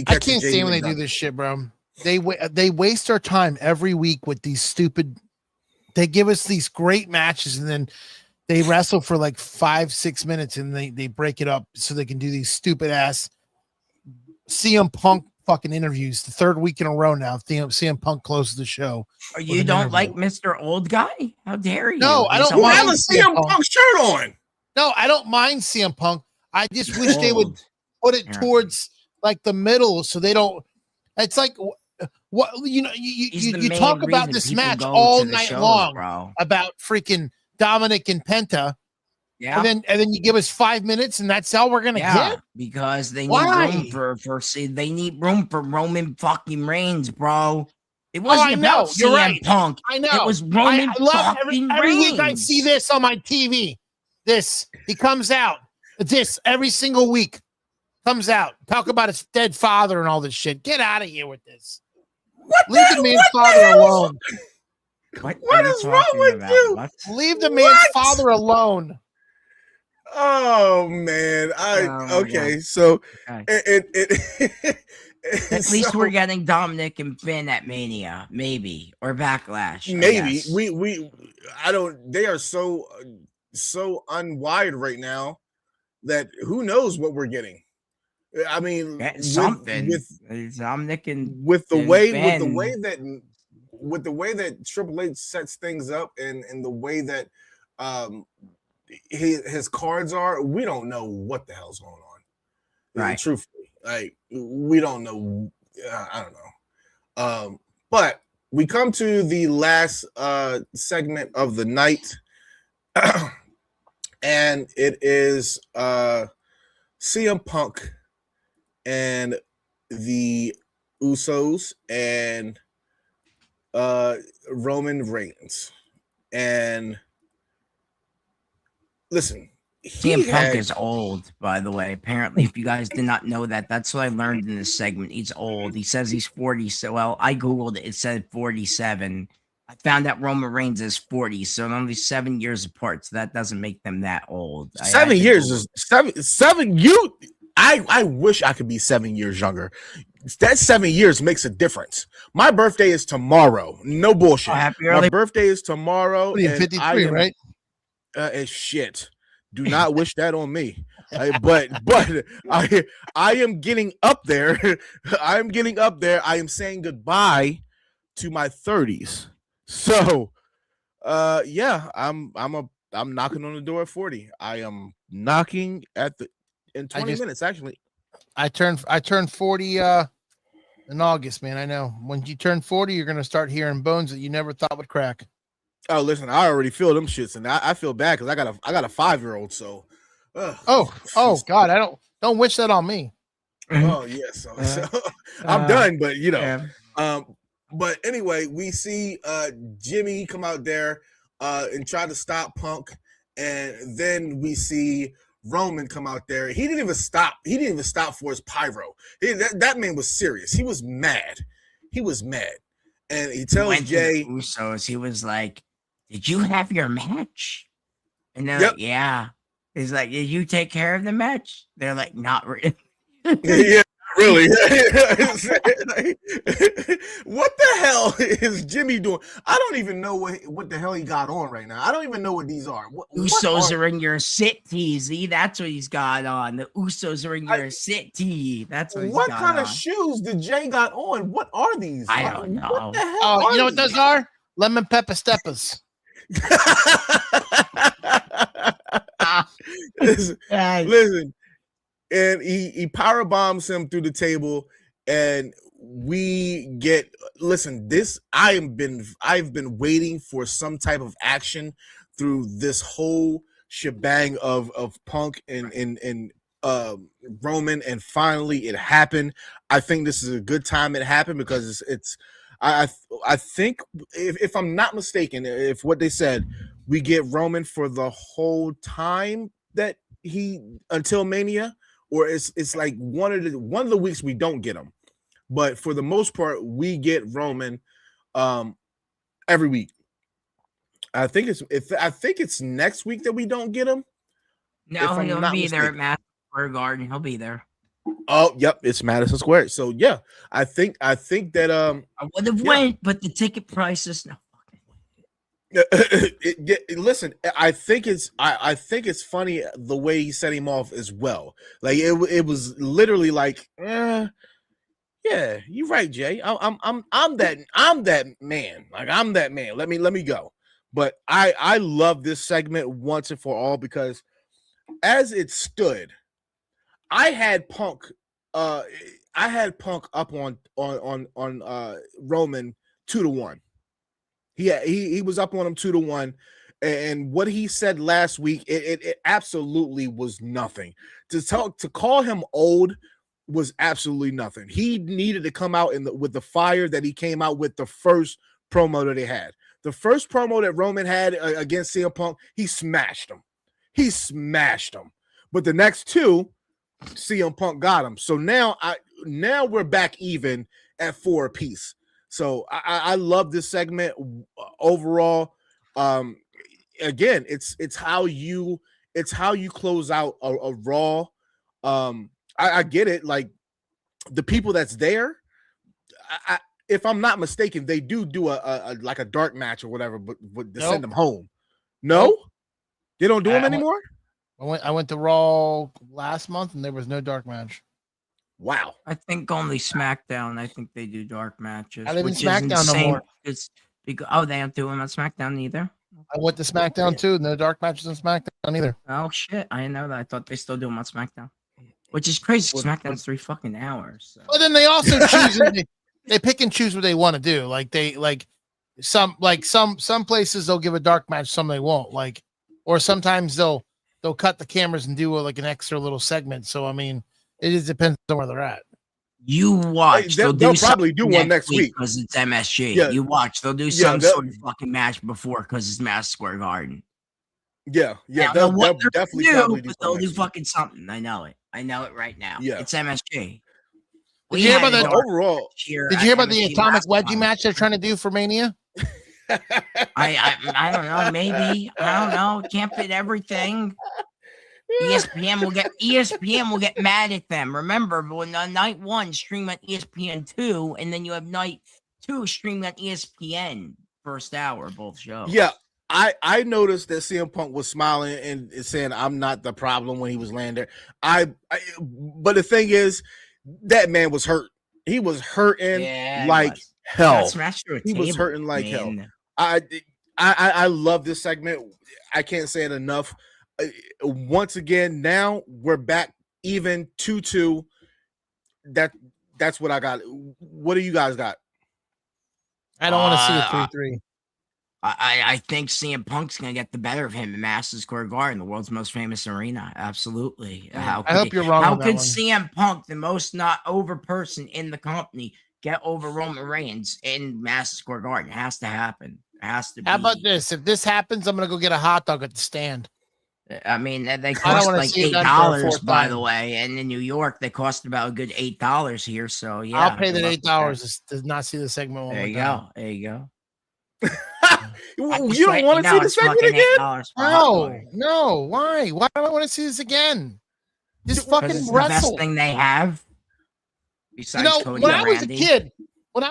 I can't stand when they do this shit, bro. They waste our time every week with these stupid. They give us these great matches and then they wrestle for like 5-6 minutes and they break it up so they can do these stupid ass CM Punk fucking interviews. The third week in a row now. CM Punk closes the show. Or you don't like Mr. Old Guy? How dare you? No, I don't mind. Have a CM Punk shirt on. No, I don't mind CM Punk. I just wish they would put it towards like the middle so they don't. It's like what you talk about this match all night long, bro. About freaking Dominic and Penta. Yeah. And then you give us 5 minutes and that's all we're gonna get? Because they need room they need room for Roman fucking Reigns, bro. It wasn't about CM Punk. I know. It was Roman fucking Reigns. Every week I see this on my TV. He comes out. This every single week comes out. Talk about his dead father and all this shit. Get out of here with this. Leave the man's father alone. What is wrong with you? What? Leave the man's father alone. Oh man, Okay. so Okay. it At least we're getting Dominic and Finn at Mania, maybe, or Backlash. maybe we I don't. They are so unwired right now that who knows what we're getting. I mean, something with Dominic and with the and way Finn. with the way that Triple H sets things up and the way that his cards are, we don't know what the hell's going on. Right. Truthfully, like we don't know. I don't know. But we come to the last segment of the night, and it is CM Punk and the Usos and Roman Reigns. And listen, CM Punk is old, by the way. Apparently, if you guys did not know that, that's what I learned in this segment. He's old. He says he's 40. So, well, I Googled it. It said 47. I found out Roman Reigns is 40. So, they're only 7 years apart. So, that doesn't make them that old. 7 years is seven. I wish I could be 7 years younger. That 7 years makes a difference. My birthday is tomorrow. No bullshit. My birthday is tomorrow. You're 53, right? It's shit. Do not wish that on me. But I am getting up there. I am getting up there. I am saying goodbye to my 30s. So yeah, I'm knocking on the door at 40. I am knocking in 20 minutes actually. I turned 40 in August, man. I know. When you turn 40, you're gonna start hearing bones that you never thought would crack. Oh, listen, I already feel them shits, and I feel bad because I got a 5-year-old. So, oh God, I don't wish that on me. Oh yes, so I'm done. But you know, but anyway, we see Jimmy come out there and try to stop Punk, and then we see Roman come out there. He didn't even stop. He didn't even stop for his pyro. That man was serious. He was mad. And he tells Jay, Usos, he was like, "Did you have your match?" And they're like, "Yeah." He's like, "Did you take care of the match?" They're like, "Not really." Yeah, really. What the hell is Jimmy doing? I don't even know what the hell he got on right now. I don't even know what these are. Usos are in your sit tee. See, that's what he's got on. The Usos are in your sit tee. That's what he's got on. What kind of shoes did Jay got on? What are these? I don't know. What the hell? Oh, you know what those are? Lemon pepper steppers. Listen, and he power bombs him through the table, and we get this. I've been waiting for some type of action through this whole shebang of Punk and Roman, and finally it happened. I think this is a good time it happened because I think if I'm not mistaken, if what they said, we get Roman for the whole time that until Mania, or it's like one of the weeks we don't get him, but for the most part we get Roman every week. I think it's next week that we don't get him. No, he'll be there at Madison Square Garden. He'll be there. Oh, yep, it's Madison Square. So yeah, I think that I would have went, but the ticket prices no. Listen, I think it's funny the way he set him off as well. Like it was literally like, yeah, you're right, Jay. I'm that man. Like I'm that man. Let me go. But I love this segment once and for all because as it stood, I had Punk up on Roman 2-1. He was up on him 2-1, and what he said last week, it absolutely was nothing. To call him old was absolutely nothing. He needed to come out with the fire that he came out with the first promo that they had. The first promo that Roman had against CM Punk, he smashed him. But the next two, CM Punk got him. So now we're back even at 4 apiece. So I love this segment overall. Again, it's how you close out a Raw. I get it. Like the people that's there, if I'm not mistaken, they do a like a dark match or whatever, but to send them home. No, they don't do them anymore. I went to Raw last month and there was no dark match. Wow. I think only SmackDown. I think they do dark matches. I live in which SmackDown is no more. Because they don't do them on SmackDown either. I went to SmackDown too. No dark matches on SmackDown either. Oh shit! I didn't know that. I thought they still do them on SmackDown, which is crazy. SmackDown's 3 fucking hours. So. But then they also choose. They pick and choose what they want to do. Like some places they'll give a dark match, some they won't. Like, or sometimes they'll cut the cameras and do like an extra little segment. So I mean, it just depends on where they're at. You watch. They'll probably do one next week because it's MSG. Yeah. You watch. They'll do some sort of fucking match before because it's Madison Square Garden. Yeah. They'll definitely probably do. They'll do fucking something. I know it. I know it right now. Yeah, it's MSG. Did you hear about the overall? Did you hear about the atomic wedgie match they're trying to do for Mania? I don't know. Maybe I don't know. Can't fit everything. ESPN will get mad at them. Remember, when night 1 stream on ESPN2, and then you have night 2 streaming on ESPN first hour, both shows. Yeah, I noticed that CM Punk was smiling and saying, "I'm not the problem" when he was laying there. But the thing is, that man was hurt. He was hurting like hell. He was hurting like hell. I love this segment. I can't say it enough. Once again, now we're back even 2-2. That's what I got. What do you guys got? I don't want to see a 3-3. I think CM Punk's gonna get the better of him in Madison Square Garden, the world's most famous arena. Absolutely. I hope you're wrong. How could CM Punk, the most not over person in the company, get over Roman Reigns in Madison Square Garden? It has to happen. It has to. How about this? If this happens, I'm gonna go get a hot dog at the stand. I mean, they cost like $8, by the way, and in New York they cost about a good $8 here. So yeah, I'll pay that $8 to not see the segment. There you go. There you go. You don't want to see the segment again? No. Why? Why do I want to see this again? Just fucking it's wrestle. The best thing they have. Besides Cody when and I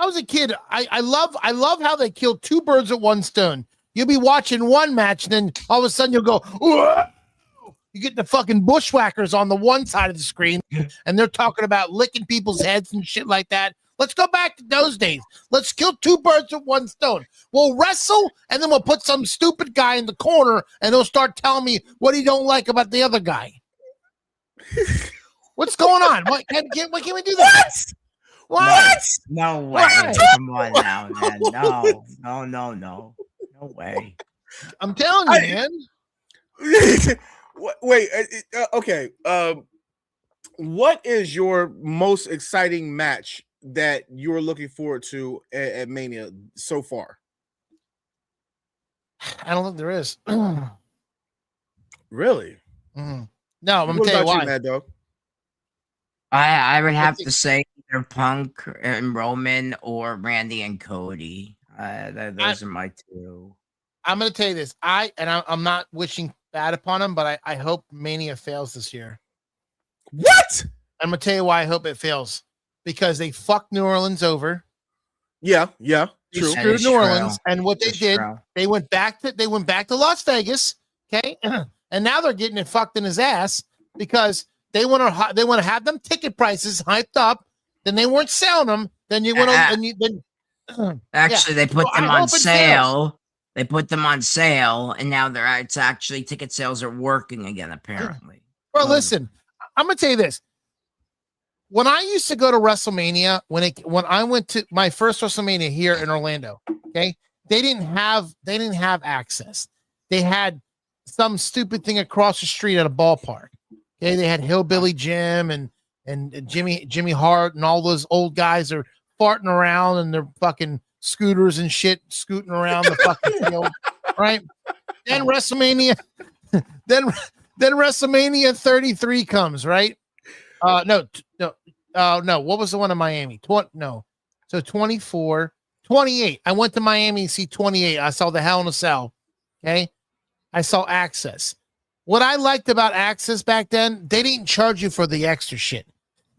was a kid, I love how they killed 2 birds with 1 stone. You'll be watching one match, and then all of a sudden you'll go, whoa! You get the fucking bushwhackers on the one side of the screen, and they're talking about licking people's heads and shit like that. Let's go back to those days. Let's kill 2 birds with 1 stone. We'll wrestle, and then we'll put some stupid guy in the corner, and he'll start telling me what he don't like about the other guy. What's going on? What can we do that? What? No way. Come on now, man. No. No way. I'm telling you, man. Wait. Okay. What is your most exciting match that you're looking forward to at Mania so far? I don't think there is. Really? Mm-hmm. No, I'm gonna tell you why. Mad Dog? I would have to say either Punk and Roman or Randy and Cody. Those are my 2. I'm going to tell you this. I'm not wishing bad upon him, but I hope Mania fails this year. What? I'm going to tell you why I hope it fails. Because they fucked New Orleans over. Yeah. They screwed New Orleans, and what they did, they went back to Las Vegas, okay, and now they're getting it fucked in his ass because they want to have them ticket prices hyped up. Then they weren't selling them. Then you went actually they put them on sale. They put them on sale, and now it's actually ticket sales are working again, apparently. Well, listen, I'm gonna tell you this. When I used to go to WrestleMania, when I went to my first WrestleMania here in Orlando, okay, they didn't have access. They had some stupid thing across the street at a ballpark. Okay, they had Hillbilly Jim and Jimmy Hart and all those old guys are farting around in their fucking scooters and shit, scooting around the fucking field, right? Then WrestleMania 33 comes, right? No. What was the one in Miami? So 24, 28. I went to Miami to see 28. I saw the Hell in a Cell. Okay. I saw Access. What I liked about Access back then, they didn't charge you for the extra shit.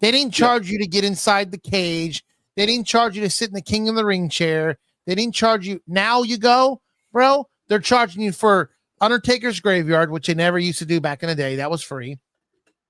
They didn't charge you to get inside the cage. They didn't charge you to sit in the King of the Ring chair. They didn't charge you. Now you go, bro, they're charging you for Undertaker's Graveyard, which they never used to do back in the day. That was free.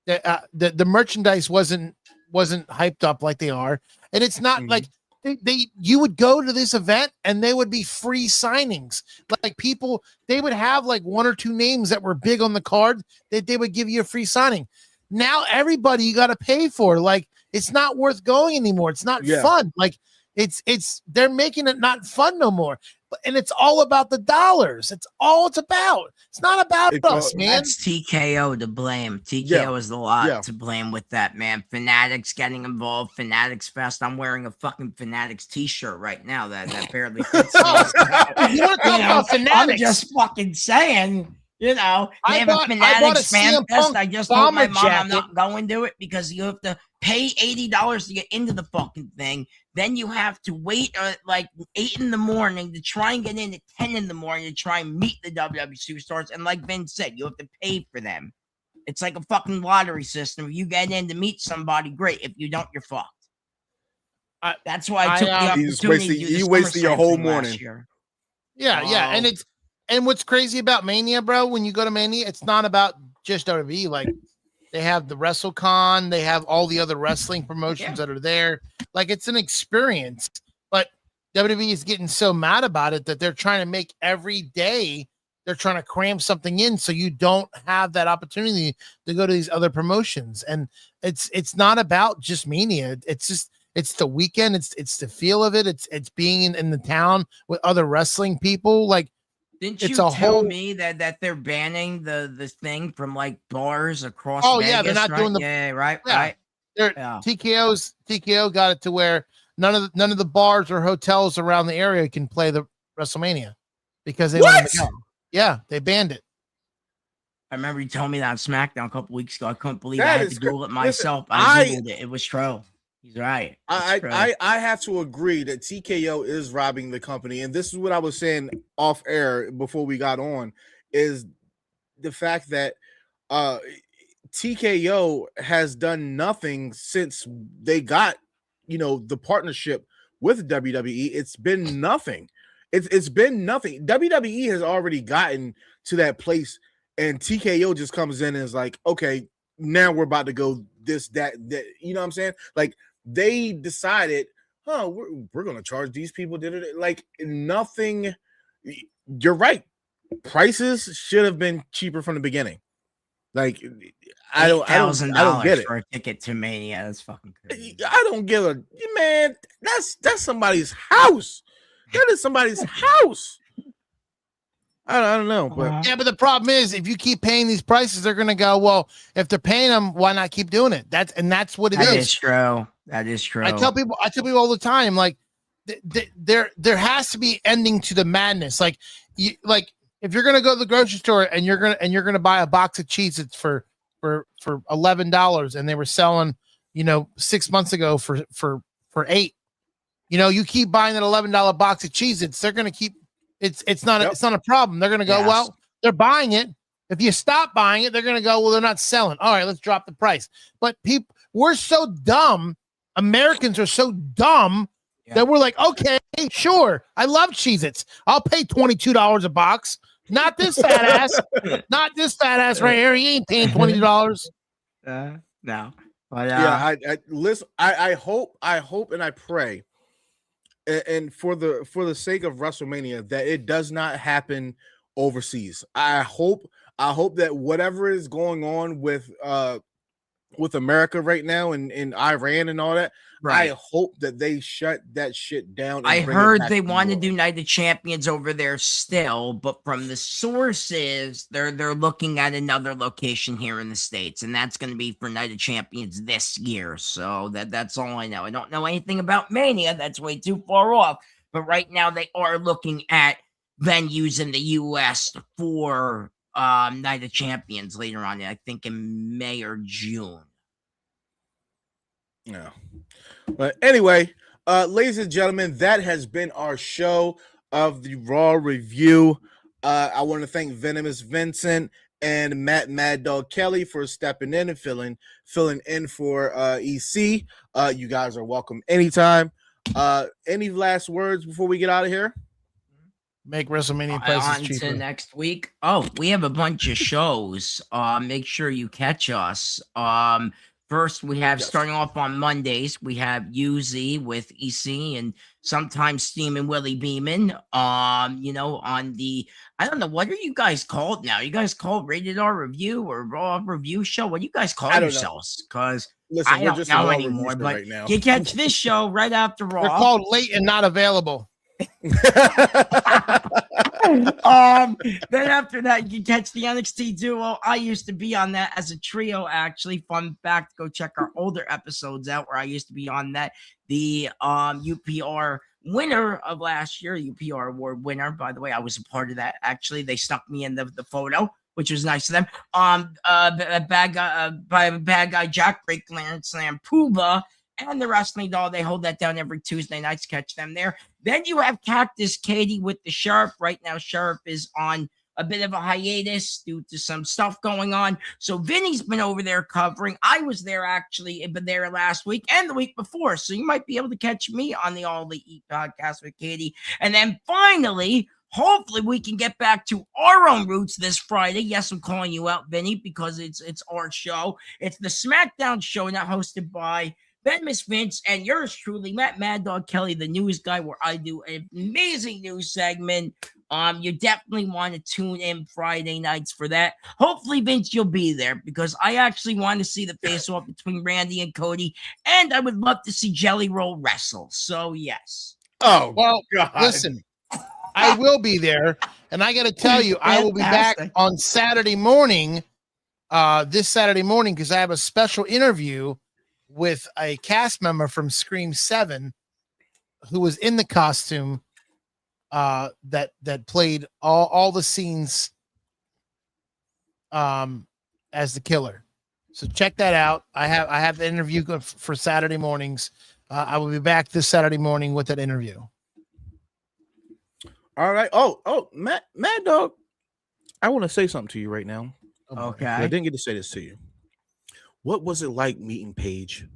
The merchandise wasn't hyped up like they are. And it's not like you would go to this event and they would be free signings. Like people, they would have like one or two names that were big on the card that they would give you a free signing. Now everybody you got to pay for. Like it's not worth going anymore. It's not fun. Like it's they're making it not fun no more. And it's all about the dollars. It's all it's about. It's not about us, man. That's TKO to blame. TKO is a lot to blame with that, man. Fanatics getting involved. Fanatics Fest. I'm wearing a fucking Fanatics t-shirt right now that barely fits me. You want to talk about Fanatics? I'm just fucking saying, they have a Fanatics fan fest. I just told my mom I'm not going to it because you have to pay $80 to get into the fucking thing. Then you have to wait like 8 in the morning to try and get in at 10 in the morning to try and meet the WWE superstars. And like Vince said, you have to pay for them. It's like a fucking lottery system. If you get in to meet somebody, great. If you don't, you're fucked. That's why I took the opportunity. You wasted your whole morning. Yeah. And what's crazy about Mania, bro, when you go to Mania, it's not about just WWE. Like they have the WrestleCon, they have all the other wrestling promotions that are there. Like it's an experience. But WWE is getting so mad about it that they're trying to make every day, they're trying to cram something in so you don't have that opportunity to go to these other promotions. And it's not about just Mania. It's the weekend. It's the feel of it. It's being in the town with other wrestling people. Like, didn't you tell me that they're banning the thing from like bars across Vegas, they're not doing the right. TKO got it to where none of the bars or hotels around the area can play the WrestleMania because they want to go. Yeah, they banned it. I remember you telling me that on SmackDown a couple weeks ago. I couldn't believe I had to Google it myself. I Googled it. It was true. He's right. I have to agree that TKO is robbing the company. And this is what I was saying off air before we got on, is the fact that TKO has done nothing since they got, the partnership with WWE. It's been nothing. It's been nothing. WWE has already gotten to that place, and TKO just comes in and is like, okay, now we're about to go this, that. You know what I'm saying? Like, they decided, we're going to charge these people. Like, nothing. You're right. Prices should have been cheaper from the beginning. Like, I don't get it. For a ticket to Mania. That's fucking crazy. I don't give a man. That's somebody's house. That is somebody's house. I don't know, but but the problem is, if you keep paying these prices, they're gonna go, well, if they're paying them, why not keep doing it? That's what it is. That is true. That is true. I tell people all the time, like there has to be ending to the madness. Like if you're gonna go to the grocery store and you're gonna buy a box of Cheez-Its for $11 and they were selling 6 months ago for $8. You keep buying that $11 box of Cheez-Its, they're gonna keep it's not a problem. They're gonna go, well, they're buying it. If you stop buying it, they're gonna go, well, they're not selling. All right, let's drop the price. But we're so dumb. Americans are so dumb that we're like, okay, sure. I love Cheez-Its. I'll pay $22 a box. Not this fat ass. Not this fat ass right here. He ain't paying $20. No. But I listen. I hope and I pray, and for the sake of WrestleMania, that it does not happen overseas. I hope that whatever is going on with America right now and in Iran and all that, I hope that they shut that shit down. I heard they want to do Night of Champions over there still, but from the sources, they're looking at another location here in the States, and that's going to be for Night of Champions this year. So that's all I know. I don't know anything about Mania. That's way too far off. But right now, they are looking at venues in the U.S. for Night of Champions later on, I think in May or June. Yeah. But anyway, Ladies and gentlemen, that has been our show of the Raw review. I want to thank Venomous Vincent and Mad Dog Kelly for stepping in and filling in for EC. You guys are welcome anytime. Any last words before we get out of here? Make WrestleMania prices cheaper. On to next week. Oh, we have a bunch of shows. Make sure you catch us. First, we have starting off on Mondays, we have UZ with EC and sometimes Steam and Willie Beeman. On the, I don't know, what are you guys called now? You guys called Rated R Review or Raw Review Show? What do you guys call yourselves? Because I don't know anymore. But right now, you catch this show right after Raw. They're called Late and Not Available. Then after that, you catch the NXT duo. I used to be on that as a trio, actually. Fun fact, go check our older episodes out where I used to be on that. The UPR winner of last year, UPR award winner, by the way, I was a part of that. Actually, they stuck me in the photo, which was nice of them. Bad guy Jack Break, Clarence Slam, Puba, and the Wrestling Doll. They hold that down every Tuesday nights. Catch them there. Then you have Cactus Katie with the Sheriff. Right now, Sheriff is on a bit of a hiatus due to some stuff going on. So Vinny's been over there covering. I was there actually, been there last week and the week before. So you might be able to catch me on the All the Eat podcast with Katie. And then finally, hopefully we can get back to our own roots this Friday. Yes, I'm calling you out, Vinny, because it's our show. It's the SmackDown show, now hosted by Venomous Vince and yours truly, Mad Dog Kelly, the news guy, where I do an amazing news segment. You definitely want to tune in Friday nights for that. Hopefully, Vince, you'll be there because I actually want to see the face-off between Randy and Cody, and I would love to see Jelly Roll wrestle. So, yes. Oh, well, God. Listen, I will be there, and I got to tell you, I will be back on Saturday morning, this Saturday morning, because I have a special interview with a cast member from Scream 7 who was in the costume that played all the scenes as the killer. So check that out. I have the interview for Saturday mornings. I will be back this Saturday morning with that interview. All right. Oh, Mad Dog, I want to say something to you right now. Okay. I didn't get to say this to you. What was it like meeting Paige?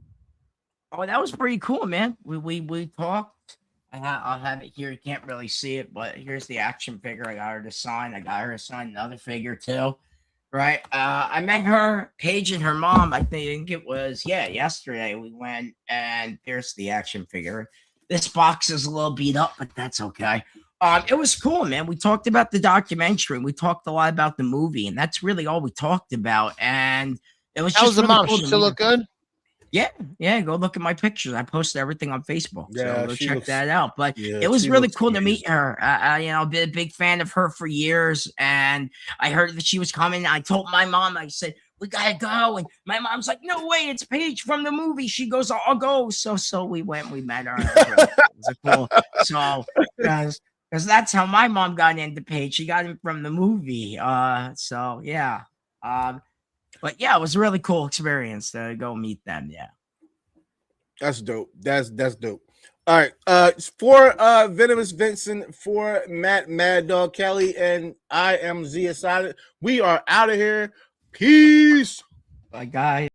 Oh, that was pretty cool, man. We talked. I'll have it here. You can't really see it, but here's the action figure. I got her to sign. I got her to sign another figure too. Right. I met her, Paige, and her mom. I think it was yesterday. We went, and here's the action figure. This box is a little beat up, but that's okay. It was cool, man. We talked about the documentary. We talked a lot about the movie, and that's really all we talked about. And it was just the mom. Cool. She still look good? Yeah. Go look at my pictures. I posted everything on Facebook. So go check that out. But it was really cool to meet her. I've been a big fan of her for years, and I heard that she was coming. I told my mom, I said, we gotta go. And my mom's like, no way, it's Paige from the movie. She goes, I'll go. So we went, we met her. It was cool. So because that's how my mom got into Paige. She got him from the movie. So yeah. But yeah, it was a really cool experience to go meet them. Yeah. That's dope. That's dope. All right. For Venomous Vincent, for Mad Dog Kelly, and I am Zia Silent. We are out of here. Peace. Bye, guys.